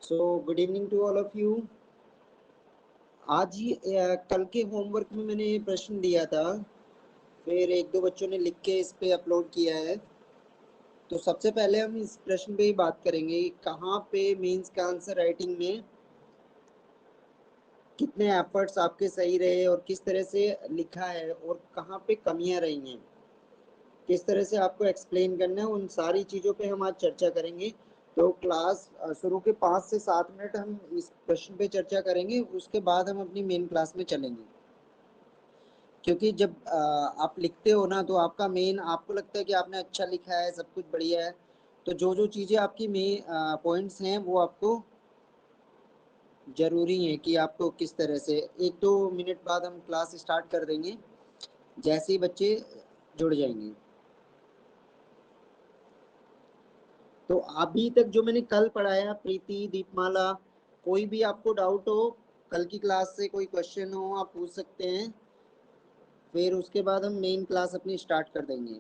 So good evening to all of you. आज ही कल के होमवर्क में मैंने ये प्रश्न दिया था, फिर एक दो बच्चों ने लिख के इस पे अपलोड किया है। तो सबसे पहले हम इस प्रश्न पे ही बात करेंगे, कहाँ पे मेंस का आंसर राइटिंग में कितने एफर्ट्स आपके सही रहे और किस तरह से लिखा है और कहाँ पे कमियां रही हैं, किस तरह से आपको एक्सप्लेन करना है, उन सारी चीज़ों पे हम आज चर्चा करेंगे। तो क्लास शुरू के 5 से 7 मिनट हम इस प्रश्न पे चर्चा करेंगे, उसके बाद हम अपनी मेन क्लास में चलेंगे। क्योंकि जब आप लिखते हो ना, तो आपका मेन, आपको लगता है कि आपने अच्छा लिखा है, सब कुछ बढ़िया है, तो जो जो चीज़ें आपकी मेन पॉइंट्स हैं वो आपको ज़रूरी है कि आपको किस तरह से। 1-2 मिनट बाद हम क्लास स्टार्ट कर देंगे जैसे ही बच्चे जुड़ जाएंगे। तो अभी तक जो मैंने कल पढ़ाया, प्रीति, दीपमाला, कोई भी आपको डाउट हो, कल की क्लास से कोई क्वेश्चन हो, आप पूछ सकते हैं। फिर उसके बाद हम मेन क्लास अपनी स्टार्ट कर देंगे।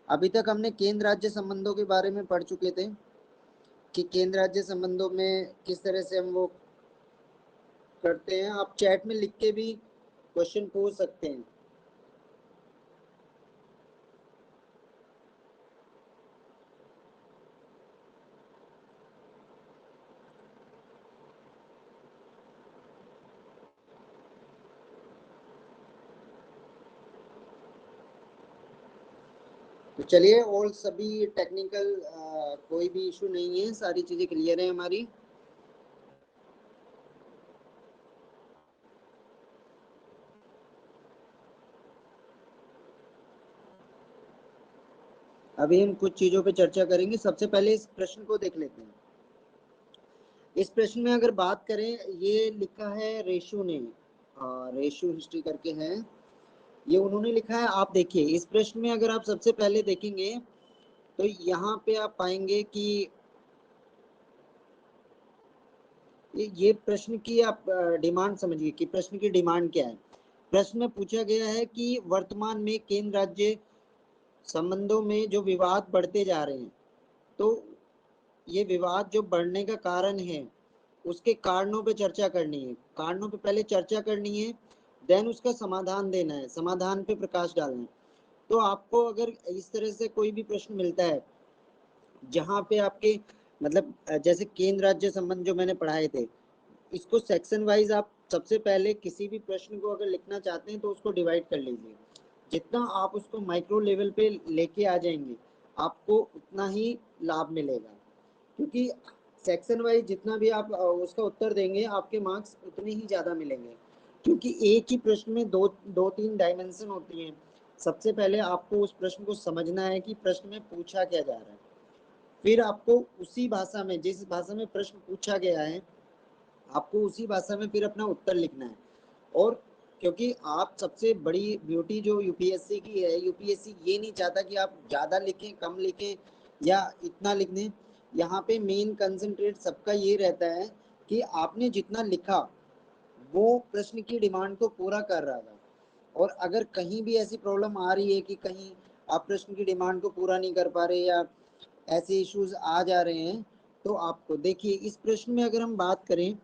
अभी तक हमने केंद्र राज्य संबंधों के बारे में पढ़ चुके थे कि केंद्र राज्य संबंधों में किस तरह से हम वो करते हैं। आप चैट में लिख के भी क्वेश्चन पूछ सकते हैं। तो चलिए, और सभी टेक्निकल कोई भी इशू नहीं है, सारी चीज़ें क्लियर है हमारी। अभी हम कुछ चीज़ों पे चर्चा करेंगे। सबसे पहले इस प्रश्न को देख लेते हैं। इस प्रश्न में अगर बात करें, ये लिखा है रेशु ने, रेशु हिस्ट्री करके है, ये उन्होंने लिखा है। आप देखिए इस प्रश्न में अगर आप सबसे पहले देखेंगे तो यहाँ पे आप पाएंगे कि ये प्रश्न की आप डिमांड समझिए कि प्रश्न की डिमांड क्या है। प्रश्न में पूछा गया है कि वर्तमान में केंद्र राज्य संबंधों में जो विवाद बढ़ते जा रहे हैं, तो ये विवाद जो बढ़ने का कारण है, उसके कारणों पे चर्चा करनी है। कारणों पे पहले चर्चा करनी है, देन उसका समाधान देना है, समाधान पे प्रकाश डालना है। तो आपको अगर इस तरह से कोई भी प्रश्न मिलता है जहाँ पे आपके मतलब जैसे केंद्र राज्य संबंध जो मैंने पढ़ाए थे, इसको सेक्शन वाइज आप सबसे पहले किसी भी प्रश्न को अगर लिखना चाहते हैं तो उसको डिवाइड कर लीजिए। जितना आप उसको माइक्रो लेवल पे लेके आ जाएंगे, आपको उतना ही लाभ मिलेगा। क्योंकि सेक्शन वाइज जितना भी आप उसका उत्तर देंगे, आपके मार्क्स उतने ही ज़्यादा मिलेंगे। क्योंकि एक ही प्रश्न में दो दो तीन डायमेंशन होती हैं। सबसे पहले आपको उस प्रश्न को समझना है कि प्रश्न में पूछा क्या जा रहा है, फिर आपको उसी भाषा में, जिस भाषा में प्रश्न पूछा गया है, आपको उसी भाषा में फिर अपना उत्तर लिखना है। और क्योंकि आप, सबसे बड़ी ब्यूटी जो यूपीएससी की है, यूपीएससी ये नहीं चाहता कि आप ज़्यादा लिखें, कम लिखें या इतना लिख दें। यहाँ पे मेन कंसंट्रेट सबका ये रहता है कि आपने जितना लिखा वो प्रश्न की डिमांड को पूरा कर रहा था। और अगर कहीं भी ऐसी प्रॉब्लम आ रही है कि कहीं आप प्रश्न की डिमांड को पूरा नहीं कर पा रहे या ऐसे इश्यूज आ जा रहे हैं, तो आपको देखिए इस प्रश्न में अगर हम बात करें,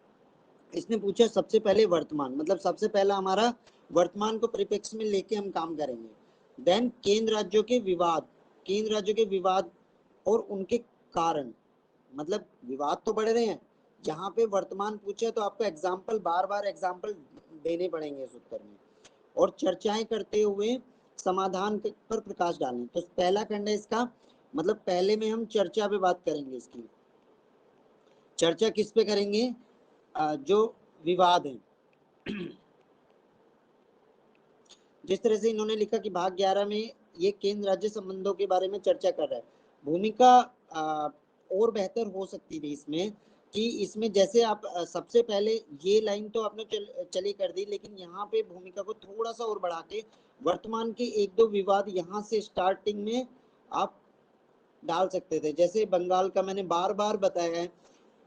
इसने पूछा सबसे पहले वर्तमान, मतलब सबसे पहला हमारा वर्तमान को परिप्रेक्ष्य में लेके हम काम करेंगे। देन केंद्र राज्यों के विवाद, केंद्र राज्यों के विवाद और उनके कारण, मतलब विवाद तो बढ़ रहे हैं। जहाँ पे वर्तमान पूछे तो आपको एग्जाम्पल, बार बार एग्जाम्पल देने पड़ेंगे इस उत्तर में। और चर्चाएं करते हुए समाधान पर प्रकाश डालें। तो पहला खंड है इसका, मतलब पहले में हम चर्चा पे बात करेंगे। इसकी चर्चा किस पे करेंगे? जो विवाद है। जिस तरह से इन्होंने लिखा कि भाग 11 में ये केंद्र राज्य संबंधों के बारे में चर्चा कर रहा है। भूमिका और बेहतर हो सकती थी इसमें, कि इसमें जैसे आप सबसे पहले ये लाइन तो आपने चली कर दी, लेकिन यहाँ पे भूमिका को थोड़ा सा और बढ़ा के वर्तमान के एक दो विवाद यहाँ से स्टार्टिंग में आप डाल सकते थे। जैसे बंगाल का मैंने बार बार बताया है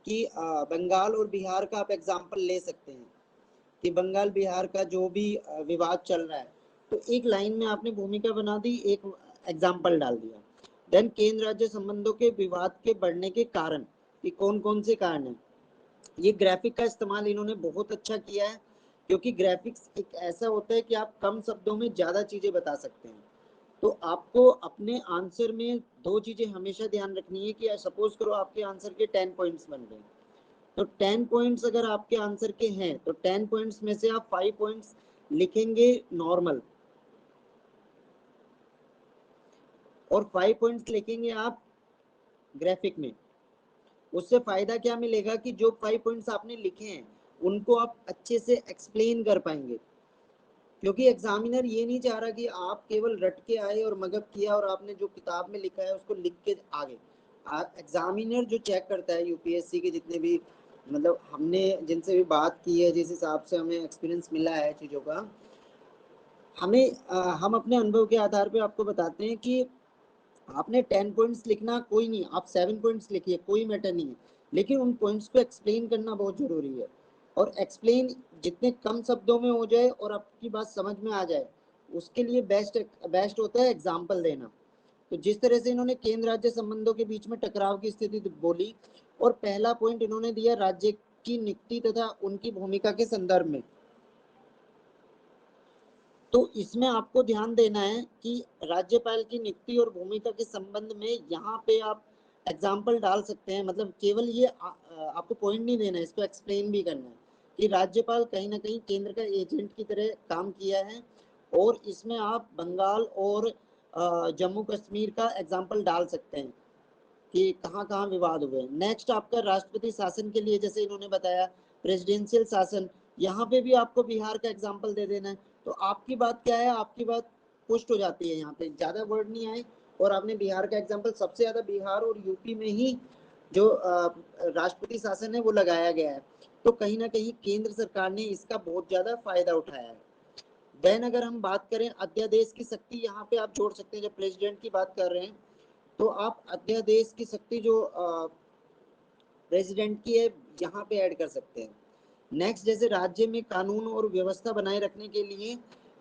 कि बंगाल और बिहार का आप एग्जाम्पल ले सकते हैं कि बंगाल बिहार का जो भी विवाद चल रहा है, तो एक लाइन में आपने भूमिका बना दी, एक एग्जाम्पल डाल दिया। देन केंद्र राज्य संबंधों के विवाद के बढ़ने के कारण, कि कौन कौन से कारण है। ये ग्राफिक का इस्तेमाल इन्होंने बहुत अच्छा किया है, क्योंकि ग्राफिक्स एक ऐसा होता है कि आप कम शब्दों में ज्यादा चीजें बता सकते हैं। तो आपको अपने आंसर में दो चीजें हमेशा ध्यान रखनी है, कि सपोज करो आपके आंसर के 10 पॉइंट्स बन गए, तो 10 पॉइंट्स अगर आपके आंसर के हैं तो 10 पॉइंट्स में से आप 5 पॉइंट्स लिखेंगे नॉर्मल, और 5 पॉइंट्स लिखेंगे आप ग्राफिक में। उससे फायदा क्या मिलेगा कि जो 5 पॉइंट्स आपने लिखे हैं उनको आप अच्छे से एक्सप्लेन कर पाएंगे, क्योंकि एग्जामिनर ये नहीं चाह रहा कि आप केवल रट के आए और मगब किया और आपने जो किताब में लिखा है उसको लिख के आगे। एग्जामिनर जो चेक करता है यूपीएससी के जितने भी, मतलब हमने जिनसे भी बात की है, जिस हिसाब से हमें एक्सपीरियंस मिला है चीज़ों का, हमें हम अपने अनुभव के आधार पे आपको बताते हैं कि आपने 10 पॉइंट्स लिखना कोई नहीं, आप 7 पॉइंट्स लिखिए, कोई मैटर नहीं है, लेकिन उन पॉइंट्स को एक्सप्लेन करना बहुत जरूरी है। और एक्सप्लेन जितने कम शब्दों में हो जाए और आपकी बात समझ में आ जाए, उसके लिए बेस्ट होता है एग्जाम्पल देना। तो जिस तरह से इन्होंने केंद्र राज्य संबंधों के बीच में टकराव की स्थिति बोली, और पहला पॉइंट इन्होंने दिया राज्य की नियुक्ति तथा उनकी भूमिका के संदर्भ में। तो इसमें आपको ध्यान देना है कि राज्यपाल की नियुक्ति और भूमिका के संबंध में यहाँ पे आप एग्जाम्पल डाल सकते हैं, मतलब केवल ये आपको पॉइंट नहीं देना है, इसको एक्सप्लेन भी करना है कि राज्यपाल कहीं ना कहीं केंद्र का एजेंट की तरह काम किया है, और इसमें आप बंगाल और जम्मू कश्मीर का एग्जाम्पल डाल सकते हैं कि कहाँ कहाँ विवाद हुए। नेक्स्ट आपका राष्ट्रपति शासन के लिए, जैसे इन्होंने बताया प्रेसिडेंशियल शासन, यहाँ पे भी आपको बिहार का एग्जाम्पल दे देना है। तो आपकी बात क्या है, आपकी बात पुष्ट हो जाती है, यहाँ पे ज्यादा वर्ड नहीं आए और आपने बिहार का एग्जाम्पल, सबसे ज्यादा बिहार और यूपी में ही जो राष्ट्रपति शासन है वो लगाया गया है। तो कहीं ना कहीं केंद्र सरकार ने इसका बहुत ज्यादा फायदा उठाया है। देन अगर हम बात करें अध्यादेश की शक्ति, यहाँ पे आप जोड़ सकते हैं, जब प्रेसिडेंट की बात कर रहे हैं तो आप अध्यादेश की शक्ति जो प्रेसिडेंट की है यहाँ पे ऐड कर सकते हैं। नेक्स्ट, जैसे राज्य में कानून और व्यवस्था बनाए रखने के लिए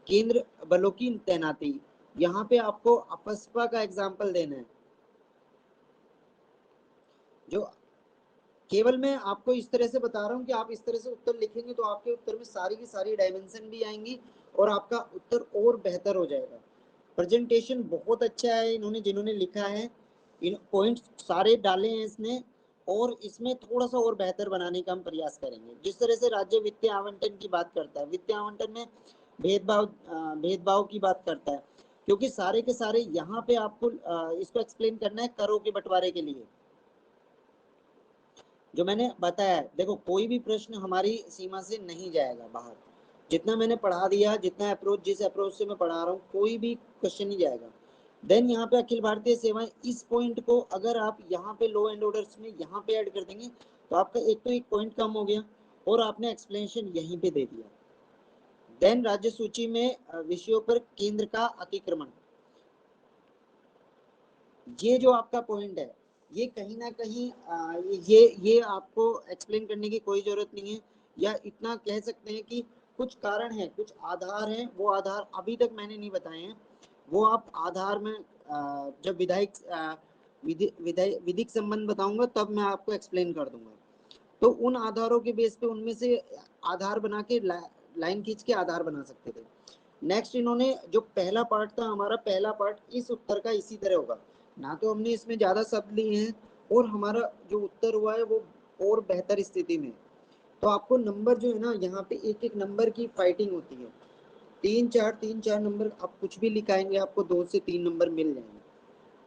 केंद्र बलों की तैनाती, यहाँ पे आपको अपस्पा का एग्जाम्पल देना है। जो केवल मैं आपको इस तरह से बता रहा हूँ कि आप इस तरह से उत्तर लिखेंगे तो आपके उत्तर में सारी की सारी डायमेंशन भी आएंगी और आपका उत्तर और बेहतर हो जाएगा। प्रेजेंटेशन बहुत अच्छा है इन्होंने, जिन्होंने लिखा है, इन पॉइंट्स सारे डाले हैं इसने, और इसमें थोड़ा सा और बेहतर बनाने का हम प्रयास करेंगे। जिस तरह से राज्य वित्तीय आवंटन की बात करता है, वित्तीय आवंटन में भेदभाव की बात करता है, क्योंकि सारे के सारे यहाँ पे आपको इसको एक्सप्लेन करना है करों के बंटवारे के लिए। जो मैंने बताया, देखो कोई भी प्रश्न हमारी सीमा से नहीं जाएगा बाहर, जितना मैंने पढ़ा दिया, जितना अप्रोच, जिस अप्रोच से मैं पढ़ा रहा हूँ, कोई भी क्वेश्चन नहीं जाएगा। देन यहाँ पे अखिल भारतीय सेवाएं, इस पॉइंट को अगर आप यहाँ पे लो एंड ऑर्डर्स में यहाँ पे ऐड कर देंगे तो आपका एक तो एक पॉइंट कम हो गया और आपने एक्सप्लेनेशन यहीं पे दे दिया। देन राज्य सूची में विषयों पर केंद्र का अतिक्रमण, ये जो आपका पॉइंट है, ये कहीं ना कहीं ये आपको एक्सप्लेन करने की कोई जरूरत नहीं है, या इतना कह सकते हैं कि कुछ कारण है, कुछ आधार हैं, वो आधार अभी तक मैंने नहीं बताए हैं, वो आप आधार में जब विधिक संबंध बताऊंगा तब मैं आपको एक्सप्लेन कर दूंगा। तो उन आधारों के बेस पे उनमें से आधार बना के लाइन खींच के आधार बना सकते थे। नेक्स्ट, इन्होंने जो पहला पार्ट था, हमारा पहला पार्ट इस उत्तर का इसी तरह होगा, ना तो हमने इसमें ज्यादा शब्द लिए हैं और हमारा जो उत्तर हुआ है वो और बेहतर स्थिति में। तो आपको नंबर जो है ना, यहाँ पे एक एक नंबर की फाइटिंग होती है, 3 4 नंबर, आप कुछ भी लिखाएंगे आपको 2 से 3 नंबर मिल जाएंगे।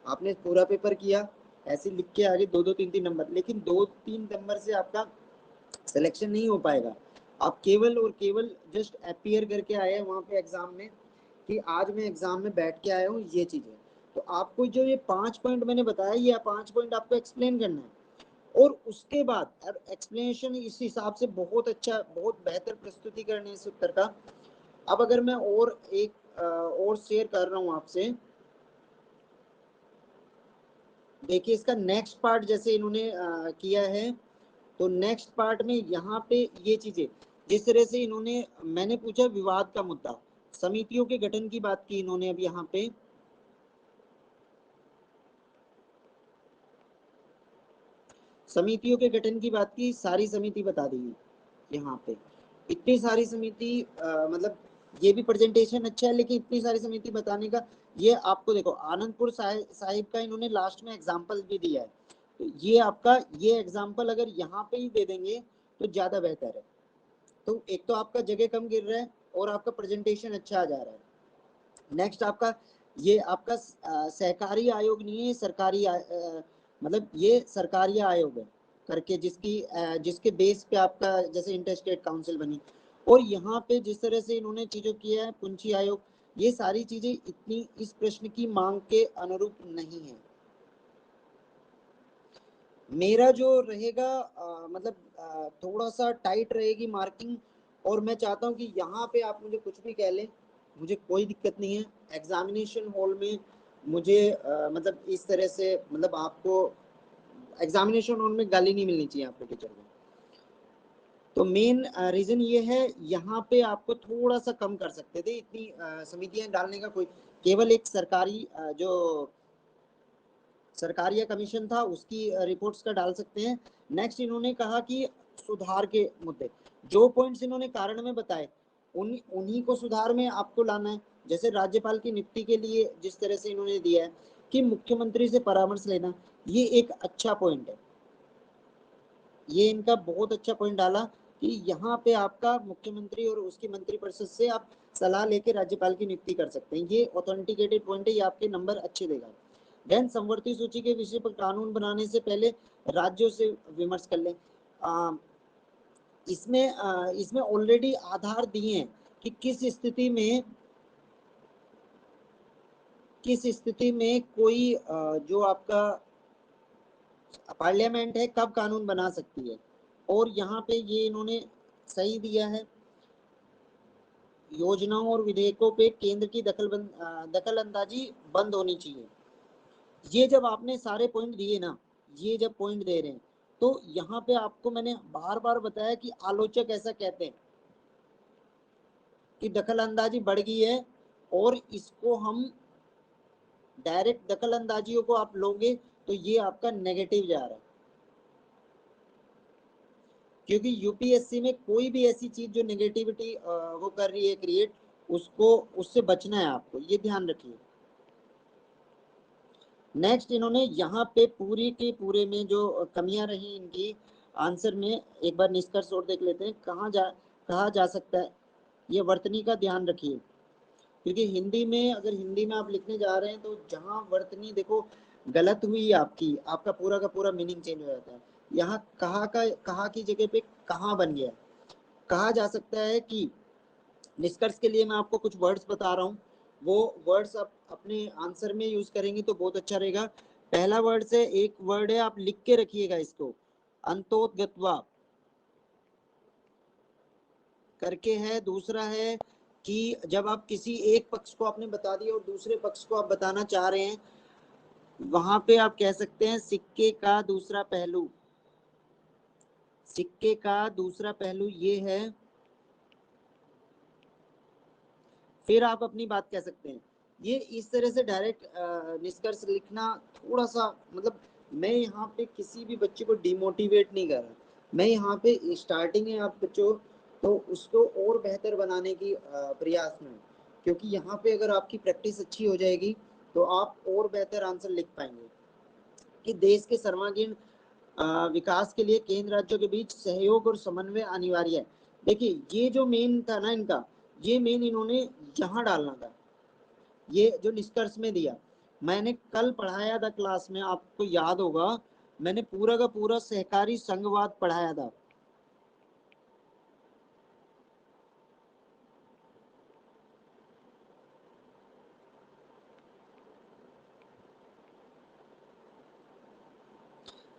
आपने पूरा पेपर किया ऐसे लिख के आगे 2 2 3 3 नंबर, लेकिन 2 3 नंबर से आपका सिलेक्शन नहीं हो पाएगा। आप केवल और केवल जस्ट अपीयर करके आए हैं वहां पे एग्जाम में कि आज मैं एग्जाम में बैठ के आया हूँ, ये चीजें। तो आपको जो ये 5 पॉइंट मैंने बताया, ये 5 पॉइंट आपको एक्सप्लेन करना है, और उसके बाद अब एक्सप्लेनेशन इस हिसाब से बहुत अच्छा, बहुत बेहतर प्रस्तुतिकरण है इस उत्तर का। अब अगर मैं और एक और शेयर कर रहा हूँ आपसे, देखिए इसका नेक्स्ट पार्ट जैसे इन्होंने किया है, तो नेक्स्ट पार्ट में यहाँ पे ये चीजें, जिस तरह से इन्होंने, मैंने पूछा विवाद का मुद्दा, समितियों के गठन की बात की इन्होंने अब यहाँ पे, समितियों के गठन की बात की, सारी समिति बता दी यहाँ पे, इतनी सारी समिति मतलब ये भी प्रेजेंटेशन अच्छा है, लेकिन इतनी सारी समिति बताने का, ये आपको देखो आनंदपुर साहिब का इन्होंने लास्ट में एग्जाम्पल भी दिया है, तो ये आपका ये एग्जाम्पल अगर यहाँ पे ही दे देंगे तो ज्यादा बेहतर है। तो एक तो आपका जगह कम गिर रहा है और आपका प्रेजेंटेशन अच्छा आ जा रहा है। नेक्स्ट आपका ये आपका सहकारी आयोग नहीं है, सरकारी मतलब ये सरकारी आयोग है करके, जिसके बेस पे आपका जैसे इंटर स्टेट काउंसिल बनी, और यहाँ पे जिस तरह से इन्होंने चीजों किया है, पुंछी आयोग, ये सारी चीजें इतनी इस प्रश्न की मांग के अनुरूप नहीं है। मेरा जो रहेगा मतलब थोड़ा सा टाइट रहेगी मार्किंग, और मैं चाहता हूँ कि यहाँ पे आप मुझे कुछ भी कह लें, मुझे कोई दिक्कत नहीं है। एग्जामिनेशन हॉल में मुझे मतलब इस तरह से मतलब आपको एग्जामिनेशन हॉल में गाली नहीं मिलनी चाहिए आपके टीचर को। तो मेन रीजन ये है, यहाँ पे आपको थोड़ा सा कम कर सकते थे, इतनी समितियां डालने का कोई, केवल एक सरकारी जो सरकारिया कमीशन था उसकी रिपोर्ट्स का डाल सकते हैं। नेक्स्ट इन्होंने कहा कि सुधार के मुद्दे, जो पॉइंट्स इन्होंने कारण में बताए उन्हीं को सुधार में आपको लाना है। जैसे राज्यपाल की नियुक्ति के लिए जिस तरह से इन्होंने दिया है कि मुख्यमंत्री से परामर्श लेना, ये एक अच्छा पॉइंट है, ये इनका बहुत अच्छा पॉइंट डाला कि यहाँ पे आपका मुख्यमंत्री और उसकी मंत्रिपरिषद से आप सलाह लेके राज्यपाल की नियुक्ति कर सकते हैं। ये ऑथेंटिकेटेड पॉइंट है, ये आपके नंबर अच्छे देगा। देन समवर्ती सूची के विषय पर कानून बनाने से पहले राज्यों से विमर्श कर लें। इसमें ऑलरेडी आधार दिए हैं कि किस स्थिति में कोई जो आपका पार्लियामेंट है कब कानून बना सकती है, और यहाँ पे ये इन्होंने सही दिया है। योजनाओं और विधेयकों पे केंद्र की दखल अंदाजी बंद होनी चाहिए। ये जब आपने सारे पॉइंट दिए ना, ये जब पॉइंट दे रहे हैं, तो यहाँ पे आपको मैंने बार बार बताया कि आलोचक ऐसा कहते हैं कि दखल अंदाजी बढ़ गई है, और इसको हम डायरेक्ट दखल अंदाजियों को आप लोगे तो ये आपका नेगेटिव जा रहा है, क्योंकि यूपीएससी में कोई भी ऐसी चीज जो नेगेटिविटी वो कर रही है क्रिएट, उसको उससे बचना है आपको, ये ध्यान रखिए। नेक्स्ट इन्होंने यहाँ पे पूरी के पूरे में जो कमियां रही इनकी आंसर में, एक बार निष्कर्ष और देख लेते हैं। कहा जा सकता है, ये वर्तनी का ध्यान रखिए, क्योंकि हिंदी में अगर हिंदी में आप लिखने जा रहे हैं तो जहां वर्तनी देखो गलत हुई आपकी, आपका पूरा का पूरा मीनिंग चेंज हो जाता है। यहाँ कहा की जगह पे कहाँ बन गया। कहा जा सकता है कि निष्कर्ष के लिए मैं आपको कुछ वर्ड्स बता रहा हूँ, वो वर्ड्स आप अपने आंसर में यूज करेंगे तो बहुत अच्छा रहेगा। पहला वर्ड से एक वर्ड है, आप लिख के रखिएगा इसको, अंतोदगत्वा करके है। दूसरा है कि जब आप किसी एक पक्ष को आपने बता दिया और दूसरे पक्ष को आप बताना चाह रहे हैं, वहां पे आप कह सकते हैं सिक्के का दूसरा पहलू। सिक्के का दूसरा पहलू ये है, फिर आप अपनी बात कह सकते हैं। ये इस तरह से डायरेक्ट निष्कर्ष लिखना थोड़ा सा मतलब, मैं यहाँ पे किसी भी बच्चे को डिमोटिवेट नहीं कर रहा, मैं यहाँ पे स्टार्टिंग है आप बच्चों, तो उसको और बेहतर बनाने की प्रयास में, क्योंकि यहाँ पे अगर आपकी प्रैक्टिस अच्छी हो जाएगी तो आप और बेहतर आंसर लिख पाएंगे। कि देश के सर्वांगीण विकास के लिए केंद्र राज्यों के बीच सहयोग और समन्वय अनिवार्य है। देखिए ये जो मेन था ना इनका, ये मेन इन्होंने यहाँ डालना था, ये जो निष्कर्ष में दिया। मैंने कल पढ़ाया था क्लास में, आपको याद होगा, मैंने पूरा का पूरा सहकारी संघवाद पढ़ाया था।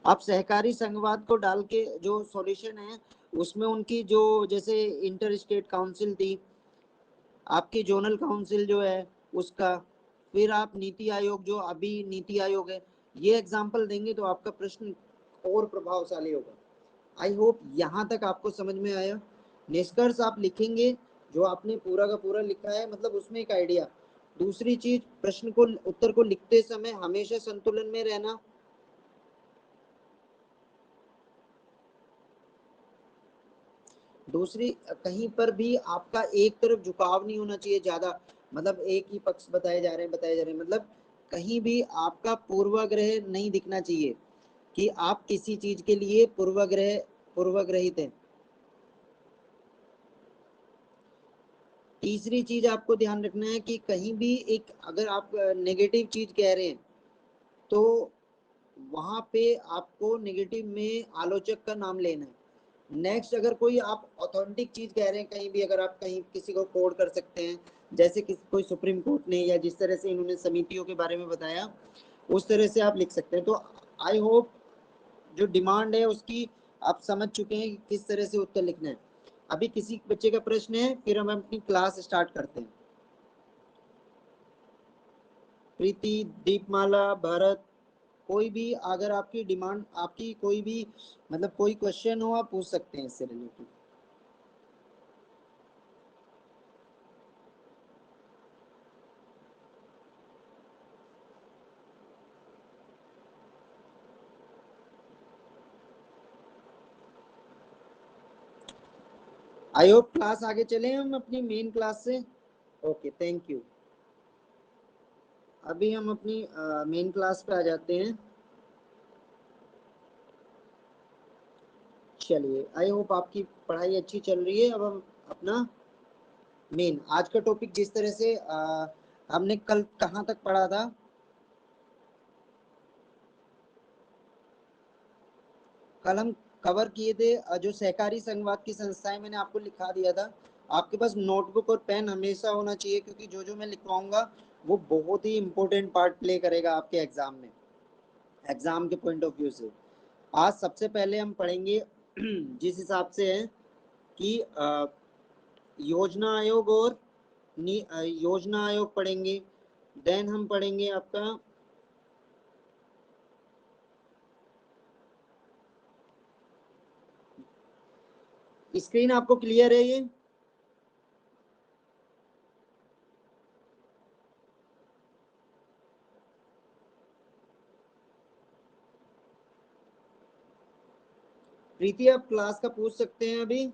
आप सहकारी संघवाद को डाल के जो सॉल्यूशन है उसमें उनकी जो जैसे इंटर स्टेट काउंसिल थी, आपकी जोनल काउंसिल जो है उसका, फिर आप नीति आयोग जो अभी नीति आयोग है, ये एग्जाम्पल देंगे तो आपका प्रश्न और प्रभावशाली होगा। आई होप यहाँ तक आपको समझ में आया। निष्कर्ष आप लिखेंगे जो आपने पूरा का पूरा लिखा है, मतलब उसमें एक आइडिया। दूसरी चीज, प्रश्न को उत्तर को लिखते समय हमेशा संतुलन में रहना। दूसरी कहीं पर भी आपका एक तरफ झुकाव नहीं होना चाहिए ज्यादा, मतलब एक ही पक्ष बताए जा रहे हैं, मतलब कहीं भी आपका पूर्वाग्रह नहीं दिखना चाहिए कि आप किसी चीज के लिए पूर्वाग्रहित हैं। तीसरी चीज आपको ध्यान रखना है कि कहीं भी एक अगर आप नेगेटिव चीज कह रहे हैं तो वहां पे आपको नेगेटिव में आलोचक का नाम लेना है। नेक्स्ट, अगर कोई आप ऑथेंटिक चीज कह रहे हैं कहीं भी, अगर आप कहीं किसी को कोड कर सकते हैं, जैसे किसी कोई सुप्रीम कोर्ट ने या जिस तरह से इन्होंने समितियों के बारे में बताया उस तरह से आप लिख सकते हैं। तो आई होप जो डिमांड है उसकी आप समझ चुके हैं कि किस तरह से उत्तर लिखना है। अभी किसी बच्चे का प्रश्न है, फिर हम अपनी क्लास स्टार्ट करते हैं। प्रीति, दीपमाला, भरत, कोई भी अगर आपकी डिमांड, आपकी कोई भी मतलब कोई क्वेश्चन हो आप पूछ सकते हैं इससे रिलेटेड। आई होप क्लास आगे चले हम अपनी मेन क्लास से। Okay, thank you. अभी हम अपनी मेन क्लास पे आ जाते हैं। चलिए, आई होप आपकी पढ़ाई अच्छी चल रही है। अब हम अपना मेन आज का टॉपिक जिस तरह से हमने कल कहाँ तक पढ़ा था, कल हम कवर किए थे जो सहकारी संघवाद की संस्थाएं, मैंने आपको लिखा दिया था। आपके पास नोटबुक और पेन हमेशा होना चाहिए क्योंकि जो जो मैं लिखवाऊंगा वो बहुत ही इंपॉर्टेंट पार्ट प्ले करेगा आपके एग्जाम में, एग्जाम के पॉइंट ऑफ व्यू से। आज सबसे पहले हम पढ़ेंगे जिस हिसाब से है कि योजना आयोग और योजना आयोग पढ़ेंगे। देन हम पढ़ेंगे आपका स्क्रीन आपको क्लियर है ये? प्रीति, आप क्लास का पूछ सकते हैं अभी,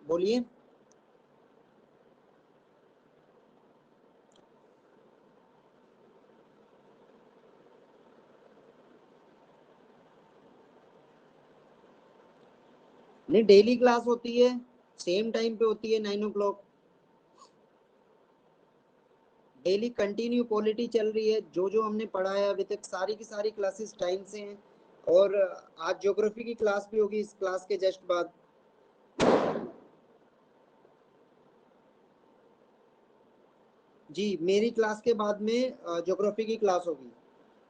बोलिए। नहीं, डेली क्लास होती है, सेम टाइम पे होती है 9 o'clock। डेली कंटिन्यू पॉलिटी चल रही है, जो जो हमने पढ़ा है अभी तक सारी की सारी क्लासेस टाइम से हैं। और आज ज्योग्राफी की क्लास भी होगी इस क्लास के जस्ट बाद। जी, मेरी क्लास के बाद में ज्योग्राफी की क्लास होगी।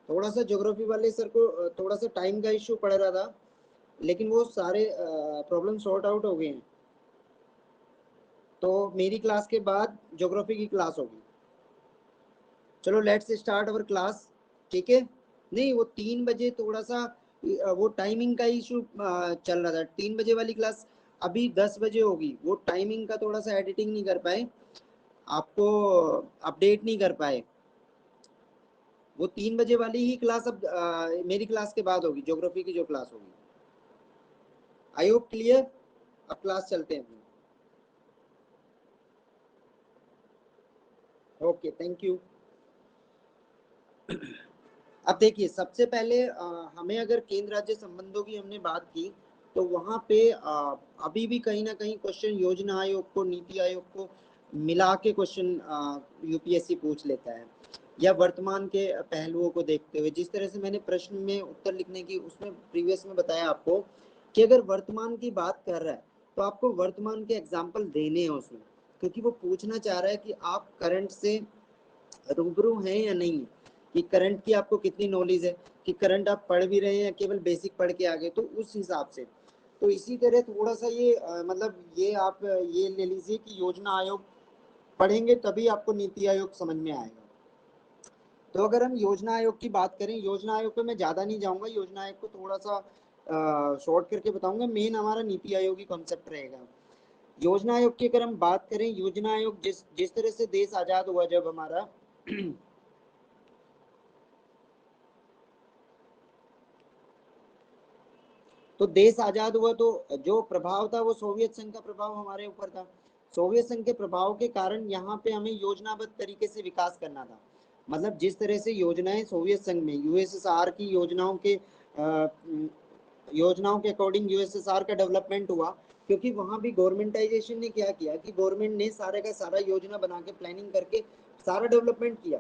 थोड़ा सा ज्योग्राफी वाले सर को थोड़ा सा टाइम का इश्यू पड़ रहा था, लेकिन वो सारे प्रॉब्लम सॉर्ट आउट हो गए हैं। तो मेरी क्लास के बाद ज्योग्राफी की क्लास होगी। चलो लेट्स स्टार्ट अवर क्लास, ठीक है। नहीं, वो 3 बजे थोड़ा सा वो टाइमिंग का इशू चल रहा था। 3 बजे वाली क्लास अभी 10 बजे होगी, वो टाइमिंग का थोड़ा सा एडिटिंग नहीं कर पाए, आपको अपडेट नहीं कर पाए। वो 3 बजे वाली ही क्लास अब मेरी क्लास के बाद होगी, ज्योग्राफी की जो क्लास होगी। I hope clear. अब क्लास चलते हैं। Okay, thank you. अब देखिए, सबसे पहले हमें अगर केंद्र राज्य संबंधों की हमने बात की तो वहां पे अभी भी कहीं ना कहीं क्वेश्चन योजना आयोग को, नीति आयोग को मिला के क्वेश्चन यूपीएससी पूछ लेता है, या वर्तमान के पहलुओं को देखते हुए। जिस तरह से मैंने प्रश्न में उत्तर लिखने की उसमें प्रीवियस में बताया आपको कि अगर वर्तमान की बात कर रहा है तो आपको वर्तमान के एग्जाम्पल देने हैं उसमें, क्योंकि वो पूछना चाह रहा है कि आप करंट से रूबरू हैं या नहीं, कि करंट की आपको कितनी नॉलेज है, कि करंट आप पढ़ भी रहे हैं केवल बेसिक पढ़ के आगे, तो उस हिसाब से। तो इसी तरह थोड़ा सा ये मतलब ये आप ये ले लीजिए कि योजना आयोग पढ़ेंगे तभी आपको नीति आयोग समझ में आएगा। तो अगर हम योजना आयोग की बात करें, योजना आयोग पे मैं ज्यादा नहीं जाऊंगा, योजना आयोग को थोड़ा सा शॉर्ट करके बताऊंगा, मेन हमारा नीति आयोग ही कॉन्सेप्ट रहेगा। योजना आयोग की अगर हम बात करें, योजना आयोग जिस जिस तरह से देश आजाद हुआ जब हमारा तो देश आजाद हुआ तो जो प्रभाव था वो सोवियत संघ का प्रभाव हमारे ऊपर था। सोवियत संघ के प्रभाव के कारण यहाँ पे हमें योजनाबद्ध तरीके से विकास करना था। मतलब जिस तरह से योजनाएं सोवियत संघ में यूएसएसआर की योजनाओं के अकॉर्डिंग यूएसएसआर का डेवलपमेंट हुआ, क्योंकि वहां भी गवर्नमेंटाइजेशन ने क्या किया कि गवर्नमेंट ने सारे का सारा योजना बना के प्लानिंग करके सारा डेवलपमेंट किया।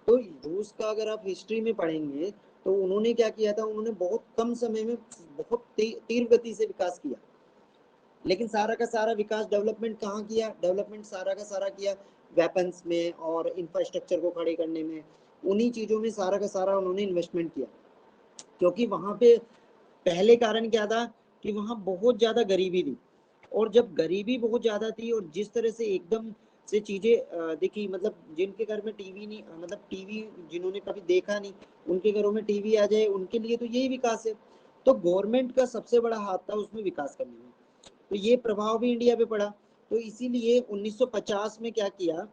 तो रूस का अगर आप हिस्ट्री में पढ़ेंगे तो उन्होंने क्या किया था, उन्होंने बहुत कम समय में बहुत तीव्र गति से विकास किया। लेकिन सारा का सारा विकास डेवलपमेंट कहाँ किया, डेवलपमेंट सारा का सारा किया वेपन्स में और इंफ्रास्ट्रक्चर को खड़े करने में, उन्हीं चीजों में सारा का सारा उन्होंने इन्वेस्टमेंट किया। क्योंकि वहां पे पहले कारण क्या था कि वहां बहुत ज्यादा गरीबी थी, और जब गरीबी बहुत ज्यादा थी और जिस तरह से एकदम से चीजें देखी, मतलब जिनके घर में टीवी नहीं, मतलब टीवी जिन्होंने कभी देखा नहीं उनके घरों में टीवी आ जाए, उनके लिए तो यही विकास है। तो गवर्नमेंट का सबसे बड़ा हाथ था उसमें विकास करने में, तो ये प्रभाव भी इंडिया पे पड़ा। तो इसीलिए 1950 में क्या किया,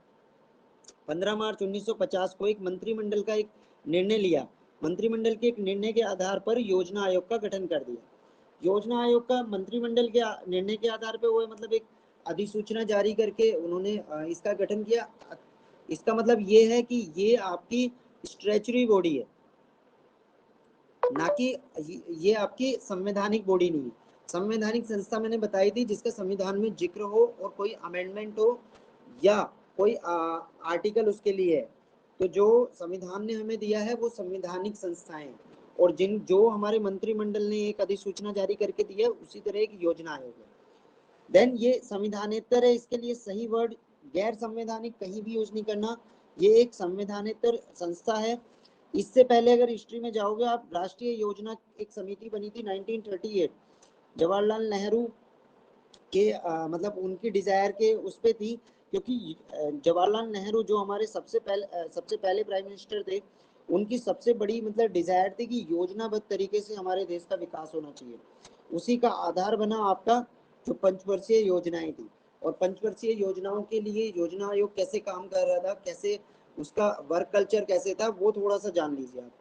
15 मार्च 1950 को एक मंत्रिमंडल का एक निर्णय लिया। मंत्रिमंडल के एक निर्णय के आधार पर योजना आयोग का गठन कर दिया। योजना आयोग का मंत्रिमंडल के निर्णय के आधार पर वो मतलब एक अधिसूचना जारी करके उन्होंने इसका गठन किया। इसका मतलब ये है कि ये आपकी स्ट्रेचरी बॉडी है, ना कि ये आपकी संवैधानिक बॉडी नहीं है। संवैधानिक संस्था मैंने बताई थी जिसका संविधान में जिक्र हो और कोई अमेंडमेंट हो या कोई आर्टिकल उसके लिए है। तो जो संविधान ने हमें दिया है वो संवैधानिक संस्थाएं, और जो हमारे मंत्रिमंडल ने एक अधिसूचना जारी करके दिया उसी तरह एक योजना आयोग है। देन ये संविधानेतर है, इसके लिए सही वर्ड गैर संवैधानिक कहीं भी यूज नहीं करना, ये एक संवैधानेतर संस्था है। इससे पहले अगर हिस्ट्री में जाओगे आप, राष्ट्रीय योजना एक समिति बनी थी 1938, जवाहरलाल नेहरू के मतलब उनकी डिजायर के उस पे थी, क्योंकि जवाहरलाल नेहरू जो हमारे सबसे पहले प्राइम मिनिस्टर थे, उनकी सबसे बड़ी मतलब डिजायर थी कि योजनाबद्ध तरीके से हमारे देश का विकास होना चाहिए। उसी का आधार बना आपका जो पंचवर्षीय योजनाएं थी, और पंचवर्षीय योजनाओं के लिए योजना आयोग कैसे काम कर रहा था, कैसे उसका वर्क कल्चर कैसे था, वो थोड़ा सा जान लीजिए आप।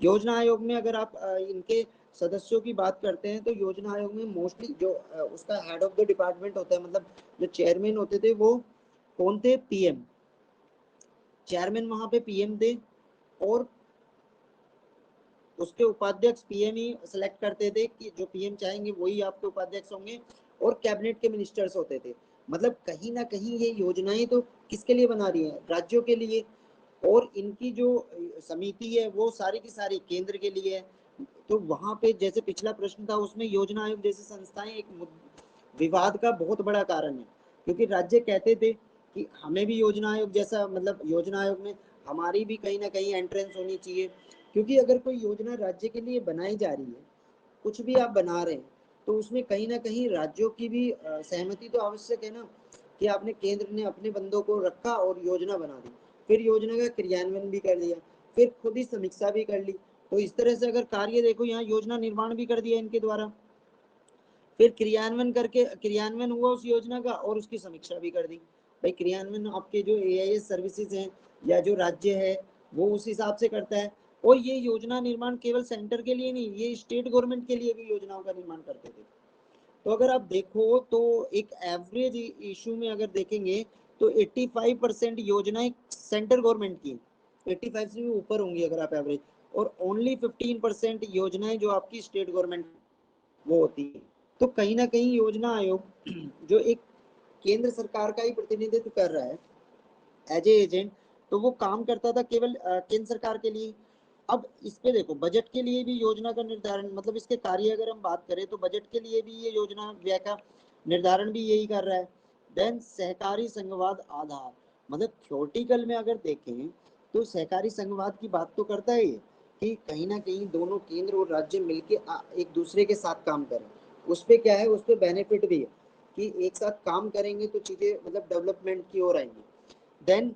योजना आयोग में अगर आप इनके सदस्यों की बात करते हैं तो योजना आयोग में मोस्टली जो उसका हेड ऑफ द डिपार्टमेंट होता है, मतलब जो चेयरमैन होते थे वो कौन थे, पीएम। चेयरमैन वहां पे पीएम थे, और उसके उपाध्यक्ष पीएम ही सिलेक्ट करते थे कि जो पीएम चाहेंगे वही आपके उपाध्यक्ष होंगे, और कैबिनेट के मिनिस्टर्स होते थे। मतलब कहीं ना कहीं ये योजनाएं तो किसके लिए बना रही है, राज्यों के लिए, और इनकी जो समिति है वो सारी की सारी केंद्र के लिए है। तो वहां पे जैसे पिछला प्रश्न था उसमें योजना आयोग जैसी संस्थाएं एक विवाद का बहुत बड़ा कारण है, क्योंकि राज्य कहते थे कि हमें भी योजना आयोग जैसा, मतलब योजना आयोग में हमारी भी कहीं ना कहीं एंट्रेंस होनी चाहिए। क्योंकि अगर कोई योजना राज्य के लिए बनाई जा रही है, कुछ भी आप बना रहे हैं, तो उसमें कहीं ना कहीं राज्यों की भी सहमति तो आवश्यक है ना, कि आपने केंद्र ने अपने बंदों को रखा और योजना बना दी, फिर योजना का क्रियान्वयन भी कर दिया, फिर खुद ही समीक्षा भी कर ली। तो इस तरह से अगर कार्य देखो, यहाँ योजना निर्माण भी कर दिया इनके द्वारा, फिर क्रियान्वयन हुआ उस योजना का और उसकी समीक्षा भी कर दी। भाई क्रियान्वयन आपके जो एआईएस सर्विसेज हैं या जो राज्य है वो उस हिसाब से करता है। और ये योजना निर्माण केवल सेंटर के लिए नहीं, ये स्टेट गवर्नमेंट के लिए भी योजनाओं का निर्माण करते थे। तो अगर आप देखो तो एक एवरेज इशू में अगर देखेंगे तो 85% योजनाएं सेंट्रल गवर्नमेंट की, 85 से भी ऊपर होंगी अगर आप एवरेज, और ओनली 15% योजनाएं जो आपकी स्टेट गवर्नमेंट वो होती है। तो कहीं ना कहीं योजना आयोग जो एक केंद्र सरकार का ही प्रतिनिधित्व कर रहा है एज ए एजेंट, तो वो काम करता था केवल केंद्र सरकार के लिए। अब इस पे देखो बजट के लिए भी योजना का निर्धारण, मतलब इसके कार्य अगर हम बात करें तो बजट के लिए भी ये योजना व्यय का निर्धारण भी यही कर रहा है। देन सहकारी संघवाद आधार, मतलब थ्योरेटिकल में अगर देखें तो सहकारी संघवाद की बात तो करता है ये, कि कहीं ना कहीं दोनों केंद्र और राज्य मिलके एक दूसरे के साथ काम करें। उस पे क्या है, उस पे बेनिफिट भी है कि एक साथ काम करेंगे तो चीजें मतलब डेवलपमेंट की ओर आएंगी। देन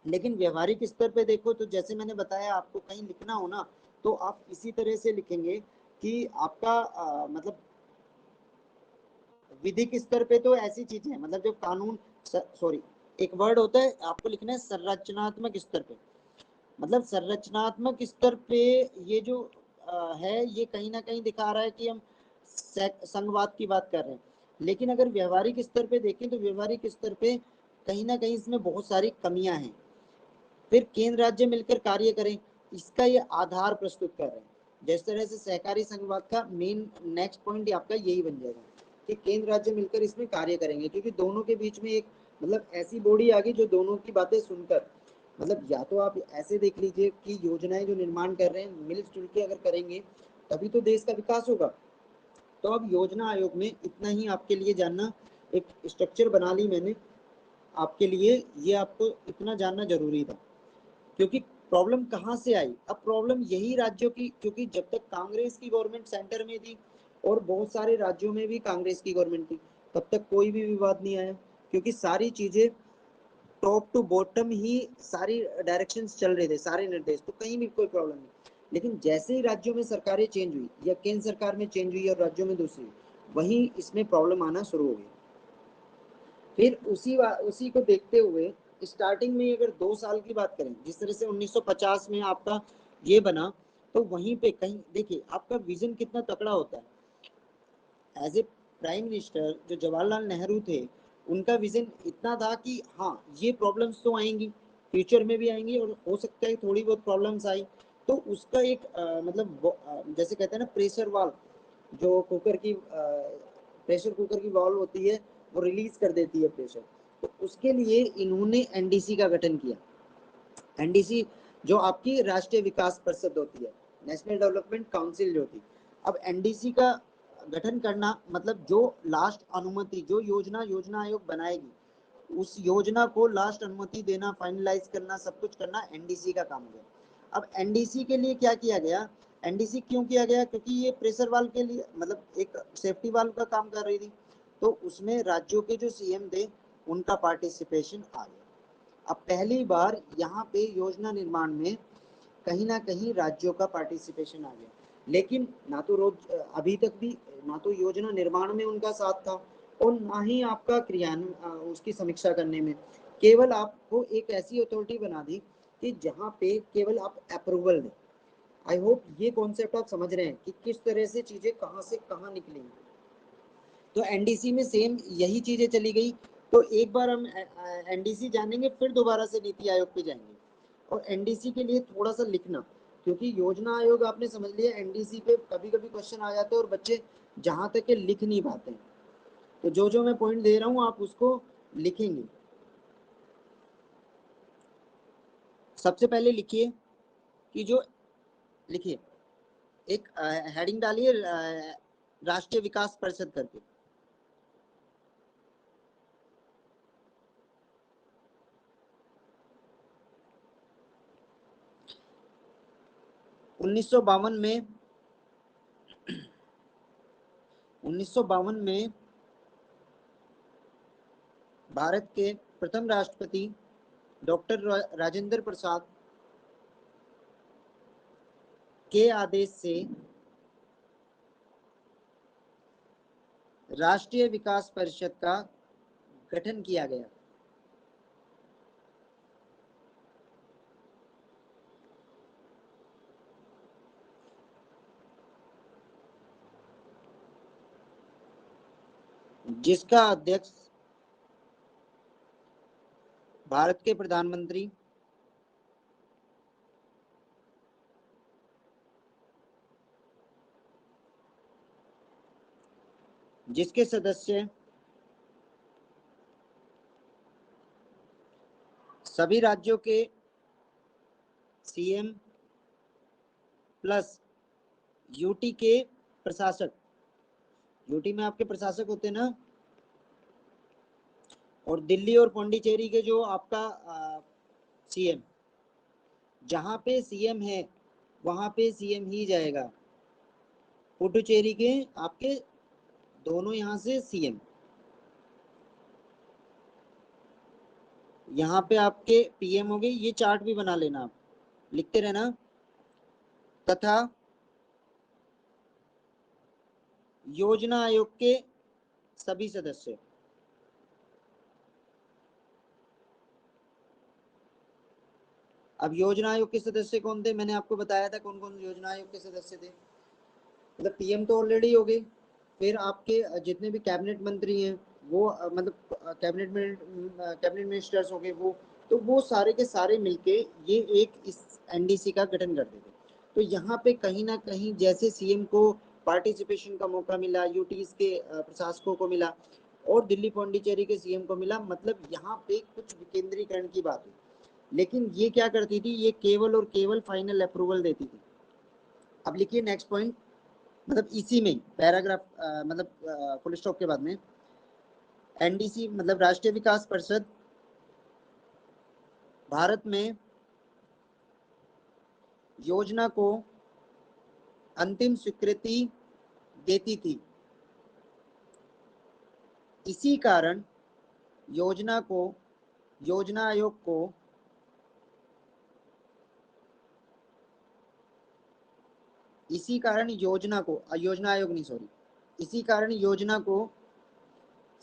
लेकिन व्यवहारिक स्तर पे देखो तो जैसे मैंने बताया, आपको कहीं लिखना हो ना तो आप इसी तरह से लिखेंगे कि आपका मतलब विधिक स्तर पे तो ऐसी चीजें हैं, मतलब जो कानून, सॉरी एक वर्ड होता है आपको लिखना है संरचनात्मक स्तर पे। मतलब संरचनात्मक स्तर पे ये जो है ये कहीं ना कहीं दिखा रहा है कि हम संघवाद की बात कर रहे हैं, लेकिन अगर व्यवहारिक स्तर पे देखें तो व्यवहारिक स्तर पे कहीं ना कहीं इसमें बहुत सारी कमियां हैं। फिर केंद्र राज्य मिलकर कार्य करें, इसका ये आधार प्रस्तुत कर रहे हैं। जिस तरह से सहकारी संघवाद का मेन नेक्स्ट पॉइंट आपका यही बन जाएगा कि केंद्र राज्य मिलकर इसमें कार्य करेंगे, क्योंकि दोनों के बीच में एक मतलब ऐसी बॉडी आ गई जो दोनों की बातें सुनकर, मतलब या तो आप ऐसे देख लीजिए कि योजनाएं जो निर्माण कर रहे हैं मिलजुल के अगर करेंगे तभी तो देश का विकास होगा। तो अब योजना आयोग में इतना ही आपके लिए जानना, एक स्ट्रक्चर बना ली मैंने आपके लिए, ये आपको इतना जानना जरूरी था। क्योंकि प्रॉब्लम कहाँ से आई, अब प्रॉब्लम यही राज्यों की, क्योंकि जब तक कांग्रेस की गवर्नमेंट सेंटर में थी और बहुत सारे राज्यों में भी कांग्रेस की गवर्नमेंट थी, तब तक कोई भी विवाद नहीं आया, क्योंकि सारी चीजें टॉप टू बॉटम ही सारी डायरेक्शंस चल रहे थे, सारे निर्देश, तो कहीं भी कोई प्रॉब्लम नहीं। लेकिन जैसे ही राज्यों में सरकारें चेंज हुई या केंद्र सरकार में चेंज हुई और राज्यों में दूसरी, वहीं इसमें प्रॉब्लम आना शुरू हो गई। फिर उसी को देखते हुए स्टार्टिंग में अगर 2 साल की बात करें, जिस तरह से 1950 में आपका ये बना, तो वहीं पे कहीं देखिए आपका विजन कितना तकड़ा होता है। एज ए प्राइम मिनिस्टर जो जवाहरलाल नेहरू थे, उनका विजन इतना था कि हाँ ये प्रॉब्लम्स तो आएंगी, फ्यूचर में भी आएंगी और हो सकता है थोड़ी बहुत प्रॉब्लम्स आई, तो उसका एक मतलब जैसे कहते हैं ना प्रेशर वाल्व, जो कुकर की प्रेशर कुकर की वाल्व होती है, वो रिलीज कर देती है प्रेशर। तो उसके लिए इन्होंने एनडीसी का गठन किया। एनडीसी जो आपकी राष्ट्रीय विकास परिषद होती है, नेशनल डेवलपमेंट काउंसिल जो थी। अब एनडीसी का गठन करना मतलब जो लास्ट अनुमति, जो योजना आयोग बनाएगी उस योजना को लास्ट अनुमति देना, फाइनलाइज करना, सब कुछ करना एनडीसी का काम है। अब एनडीसी के लिए क्या किया गया, एनडीसी क्यों किया गया, क्योंकि ये प्रेशर वाल्व के लिए मतलब एक सेफ्टी वाल्व का काम कर रही थी, तो उसमें राज्यों के जो सीएम थे उनका पार्टिसिपेशन आ गया। अब पहली बार यहाँ पे योजना निर्माण में कहीं ना कहीं राज्यों का पार्टिसिपेशन आ गया, लेकिन ना तो रोज अभी तक भी ना तो योजना निर्माण में उनका साथ था और ना ही आपका क्रियान्वयन उसकी समीक्षा करने में। केवल आपको एक ऐसी अथॉरिटी बना दी कि जहाँ पे केवल आप अप्रूवल दें। आई होप ये कॉन्सेप्ट आप समझ रहे हैं कि किस तरह से चीजें कहाँ से कहाँ निकलेंगी। तो एनडीसी में सेम यही चीजें चली गई। तो एक बार हम एनडीसी जानेंगे, फिर दोबारा से नीति आयोग पे जाएंगे। और एनडीसी के लिए थोड़ा सा लिखना, क्योंकि योजना आयोग आपने समझ लिया, एनडीसी पे कभी कभी क्वेश्चन आ जाते हैं और बच्चे जहां तक के लिख नहीं पाते हैं। तो जो जो मैं पॉइंट दे रहा हूं आप उसको लिखेंगे। सबसे पहले लिखिए कि जो लिखिए एक हेडिंग डालिए राष्ट्रीय विकास परिषद करके। 1952 में 1952 में भारत के प्रथम राष्ट्रपति डॉक्टर राजेंद्र प्रसाद के आदेश से राष्ट्रीय विकास परिषद का गठन किया गया। जिसका अध्यक्ष भारत के प्रधानमंत्री जिसके सदस्य सभी राज्यों के सीएम प्लस यूटी के प्रशासक, यूटी में आपके प्रशासक होते हैं ना, और दिल्ली और पौंडीचेरी के जो आपका सीएम, जहां पे सीएम है वहां पे सीएम ही जाएगा। पुडुचेरी के आपके दोनों यहाँ से सीएम, यहाँ पे आपके पीएम हो गए। ये चार्ट भी बना लेना, आप लिखते रहना। तथा योजना आयोग के सभी सदस्य। अब योजना आयोग के सदस्य कौन थे, मैंने आपको बताया था कौन कौन योजना आयोग के सदस्य थे। मतलब पीएम तो ऑलरेडी हो गए, फिर आपके जितने भी कैबिनेट मंत्री हैं वो मतलब कैबिनेट मिनिस्टर्स हो गए वो, तो वो सारे के सारे मिलके ये एक इस एनडीसी का गठन करते थे। तो यहाँ पे कहीं ना कहीं जैसे सीएम को पार्टिसिपेशन का मौका मिला, यूटीज के प्रशासकों को मिला और दिल्ली पौंडीचेरी के सीएम को मिला, मतलब यहाँ पे कुछ विकेंद्रीकरण की बात हुई। लेकिन ये क्या करती थी, ये केवल और केवल फाइनल अप्रूवल देती थी। अब लिखिए नेक्स्ट पॉइंट, मतलब इसी में पैराग्राफ मतलब फुल स्टॉप के बाद में एनडीसी मतलब राष्ट्रीय विकास परिषद भारत में योजना को अंतिम स्वीकृति देती थी। इसी कारण योजना आयोग को योजना आयोग नहीं सॉरी, इसी कारण योजना को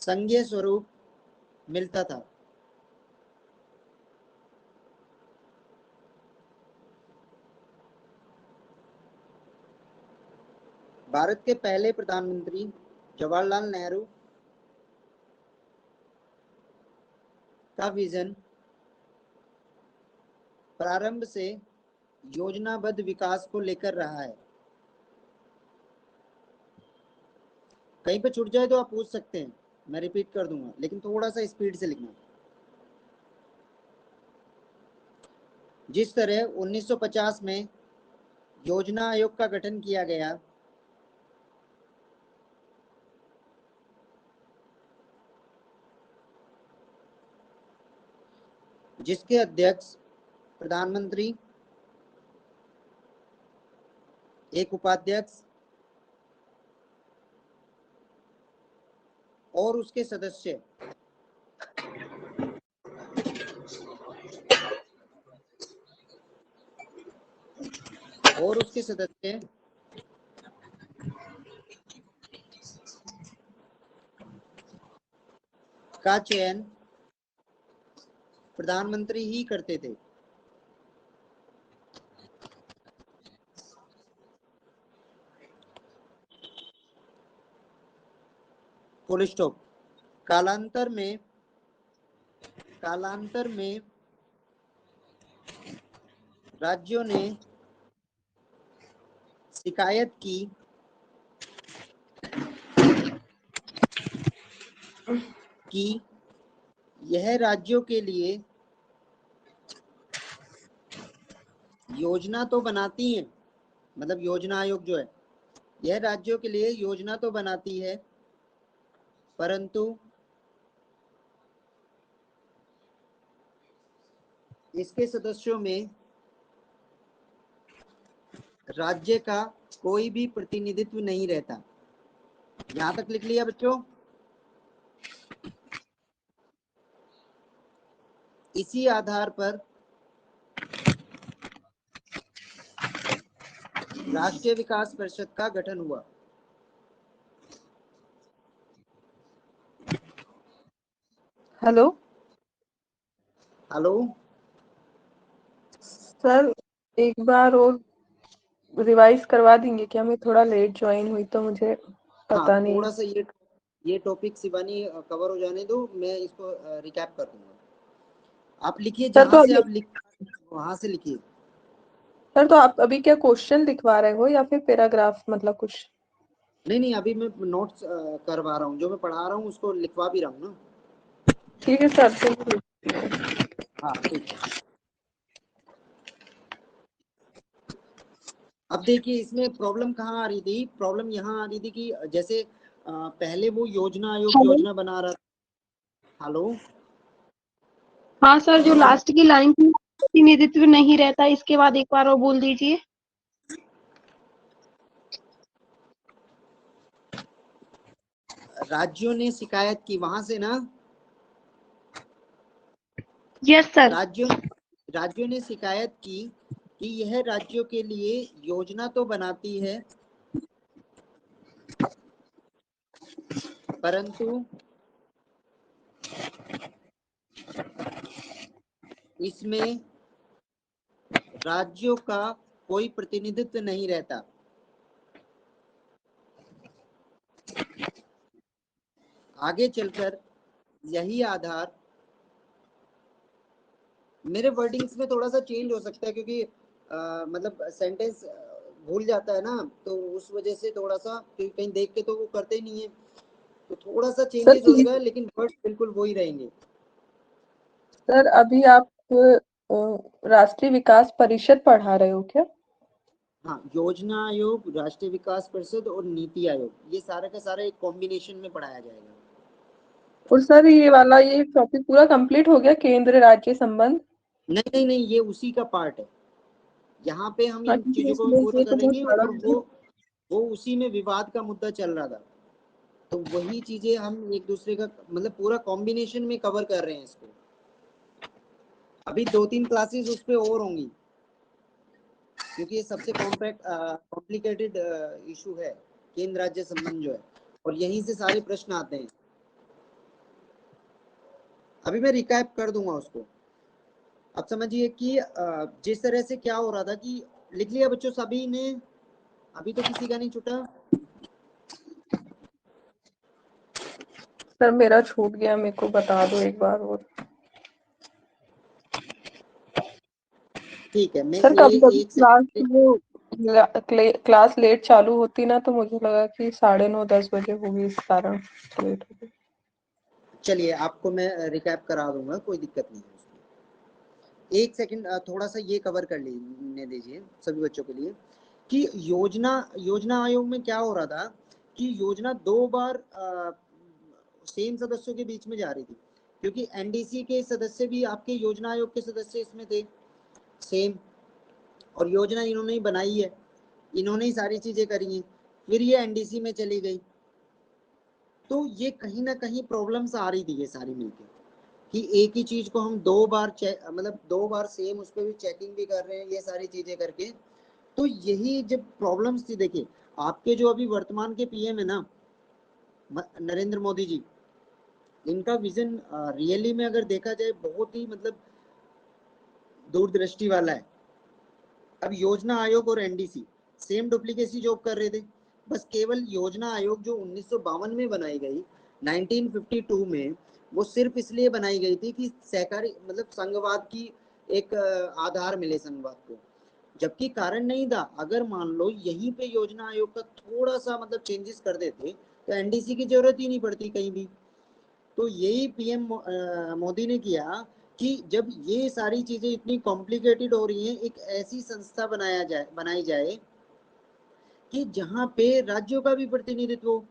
संघीय स्वरूप मिलता था। भारत के पहले प्रधानमंत्री जवाहरलाल नेहरू का विजन प्रारंभ से योजनाबद्ध विकास को लेकर रहा है। कहीं पे छूट जाए तो आप पूछ सकते हैं, मैं रिपीट कर दूंगा, लेकिन थोड़ा सा स्पीड से लिखना। जिस तरह 1950 में योजना आयोग का गठन किया गया, जिसके अध्यक्ष प्रधानमंत्री, एक उपाध्यक्ष और उसके सदस्य का चयन प्रधानमंत्री ही करते थे। Full stop. कालांतर में राज्यों ने शिकायत की कि यह राज्यों के लिए योजना तो बनाती है, मतलब योजना आयोग जो है यह राज्यों के लिए योजना तो बनाती है, परंतु इसके सदस्यों में राज्य का कोई भी प्रतिनिधित्व नहीं रहता। यहां तक लिख लिया बच्चों? इसी आधार पर राष्ट्रीय विकास परिषद का गठन हुआ। हेलो सर, एक बार और रिवाइज करवा देंगे क्या? मैं थोड़ा लेट ज्वाइन हुई तो मुझे पता नहीं। थोड़ा सा ये टॉपिक शिवानी कवर हो जाने दो, मैं इसको रिकैप कर दूंगा। आप लिखिए जहां से आप वहां से लिखिए। सर तो आप अभी क्या क्वेश्चन लिखवा रहे हो या फिर पैराग्राफ, मतलब कुछ? नहीं, अभी मैं नोट्स करवा रहा हूँ, जो मैं पढ़ा रहा हूँ उसको लिखवा भी रहा हूँ ना। ठीक है सर। हाँ ठीक है। अब देखिए इसमें प्रॉब्लम कहाँ आ रही थी, प्रॉब्लम यहाँ आ रही थी कि जैसे पहले वो योजना आयोग योजना बना रहा था। हेलो हाँ सर, जो लास्ट की लाइन थी प्रतिनिधित्व नहीं रहता, इसके बाद एक बार और बोल दीजिए। राज्यों ने शिकायत की, वहां से ना? Yes sir. राज्यों ने शिकायत की कि यह राज्यों के लिए योजना तो बनाती है, परंतु इसमें राज्यों का कोई प्रतिनिधित्व नहीं रहता। आगे चलकर यही आधार, मेरे वर्डिंग्स में थोड़ा सा चेंज हो सकता है क्योंकि मतलब सेंटेंस भूल जाता है ना, तो उस वजह से थोड़ा सा, कहीं देख के तो वो करते ही नहीं है, तो थोड़ा सा चेंजेस होगा, लेकिन वर्ड बिल्कुल वही रहेंगे। सर अभी आप राष्ट्रीय विकास परिषद पढ़ा रहे हो क्या? हाँ, योजना आयोग, राष्ट्रीय विकास परिषद और नीति आयोग, ये सारा का सारा एक कॉम्बिनेशन में पढ़ाया जाएगा। और सर ये वाला ये टॉपिक पूरा कंप्लीट हो गया, केंद्र राज्य संबंध? नहीं नहीं नहीं, ये उसी का पार्ट है। यहाँ पे हम हाँ, इन चीजों को भी पूरा ये तो बहुत करेंगे, बड़ा और है। वो उसी में विवाद का मुद्दा चल रहा था, तो वही चीजें हम एक दूसरे का मतलब पूरा कॉम्बिनेशन में कवर कर रहे हैं इसको। अभी 2-3 क्लासेस उस पे और होंगी, क्योंकि ये सबसे कॉम्प्लिकेटेड इशू है, केंद्र राज्य संबंध जो है, और यहीं से सारे प्रश्न आते हैं। अभी मैं रिकैप कर दूंगा उसको। अब समझिए कि जिस तरह से क्या हो रहा था कि, लिख लिया बच्चों सभी ने? अभी तो किसी का नहीं छूटा। सर मेरा छूट गया, मेरे को बता दो एक बार और। ठीक है, मैं सर कभी कभी एक सेकंड, क्लास लेट चालू होती ना, तो मुझे लगा कि 9:30-10 बजे होगी, इस कारण लेट हो गई। चलिए आपको मैं रिकैप करा दूंगा, कोई दिक्कत नहीं है उसमें। एक सेकंड, थोड़ा सा ये कवर कर लेने दीजिए सभी बच्चों के लिए कि योजना आयोग में क्या हो रहा था कि योजना 2 बार सेम सदस्यों के बीच में जा रही थी, क्योंकि एनडीसी के सदस्य भी आपके योजना आयोग के सदस्य इसमें थे सेम, और योजना इन्होंने ही बनाई है, इन्होंने ही सारी चीजें करी हैं, फिर ये एनडीसी में चली गई, तो ये कहीं ना कहीं प्रॉब्लम्स आ रही थी ये सारी मिलके, कि एक ही चीज को हम 2 बार मतलब 2 बार सेम उस पर भी चेकिंग भी कर रहे हैं, ये सारी चीजें करके, तो यही जब प्रॉब्लम्स थी। देखिए आपके जो अभी वर्तमान के पीएम है ना, नरेंद्र मोदी जी, इनका विजन रियली में अगर देखा जाए बहुत ही मतलब दूरदृष्टि वाला है। अब योजना आयोग और एनडीसी सेम डुप्लीकेसी जॉब कर रहे थे, बस केवल योजना आयोग जो 1952 में बनाई गई, 1952 में, वो सिर्फ इसलिए बनाई गई थी कि सहकारी मतलब संघवाद की एक आधार मिले संघवाद को, जबकि कारण नहीं था। अगर मान लो यहीं पे योजना आयोग का थोड़ा सा मतलब चेंजेस कर देते तो एनडीसी की जरूरत ही नहीं पड़ती कहीं भी। तो यही पीएम मोदी ने किया कि जब ये सारी चीजें इतनी कॉम्प्लिकेटेड हो रही हैं, एक ऐसी संस्था बनाई जाए कि जहां पे राज्यों का भी प्रतिनिधित्व हो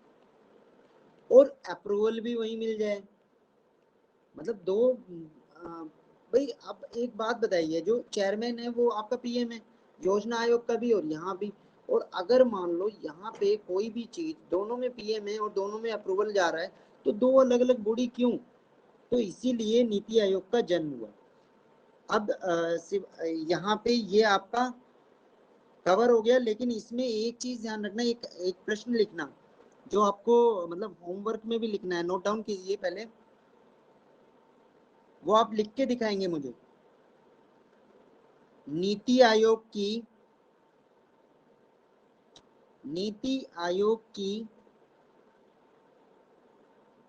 और अप्रूवल भी वहीं मिल जाए। मतलब भाई अब एक बात बताइए, जो चेयरमैन है वो आपका पीएम है, योजना आयोग का भी और यहाँ भी, और अगर मान लो यहाँ पे कोई भी चीज दोनों में पीएम है और दोनों में अप्रूवल जा रहा है, तो 2 अलग अलग बॉडी क्यों? तो इसीलिए नीति आयोग का जन्म हुआ। अब यहाँ पे ये आपका कवर हो गया, लेकिन इसमें एक चीज ध्यान रखना, एक प्रश्न लिखना जो आपको मतलब होमवर्क में भी लिखना है, नोट डाउन कीजिए पहले, वो आप लिख के दिखाएंगे मुझे। नीति आयोग की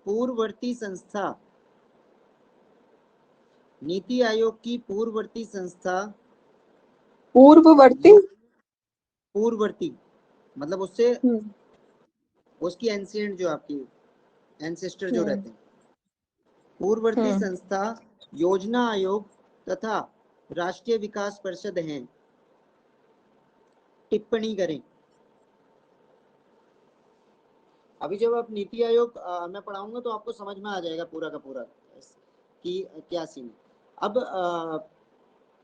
पूर्ववर्ती संस्था, नीति आयोग की पूर्ववर्ती संस्था, पूर्ववर्ती पूर्ववर्ती मतलब उससे उसकी एंशिएंट जो आपकी एंसेस्टर जो रहते हैं, पूर्ववर्ती संस्था योजना आयोग तथा राष्ट्रीय विकास परिषद हैं। टिप्पणी करें। अभी जब आप नीति आयोग मैं पढ़ाऊंगा तो आपको समझ में आ जाएगा पूरा का पूरा कि क्या सीन। अब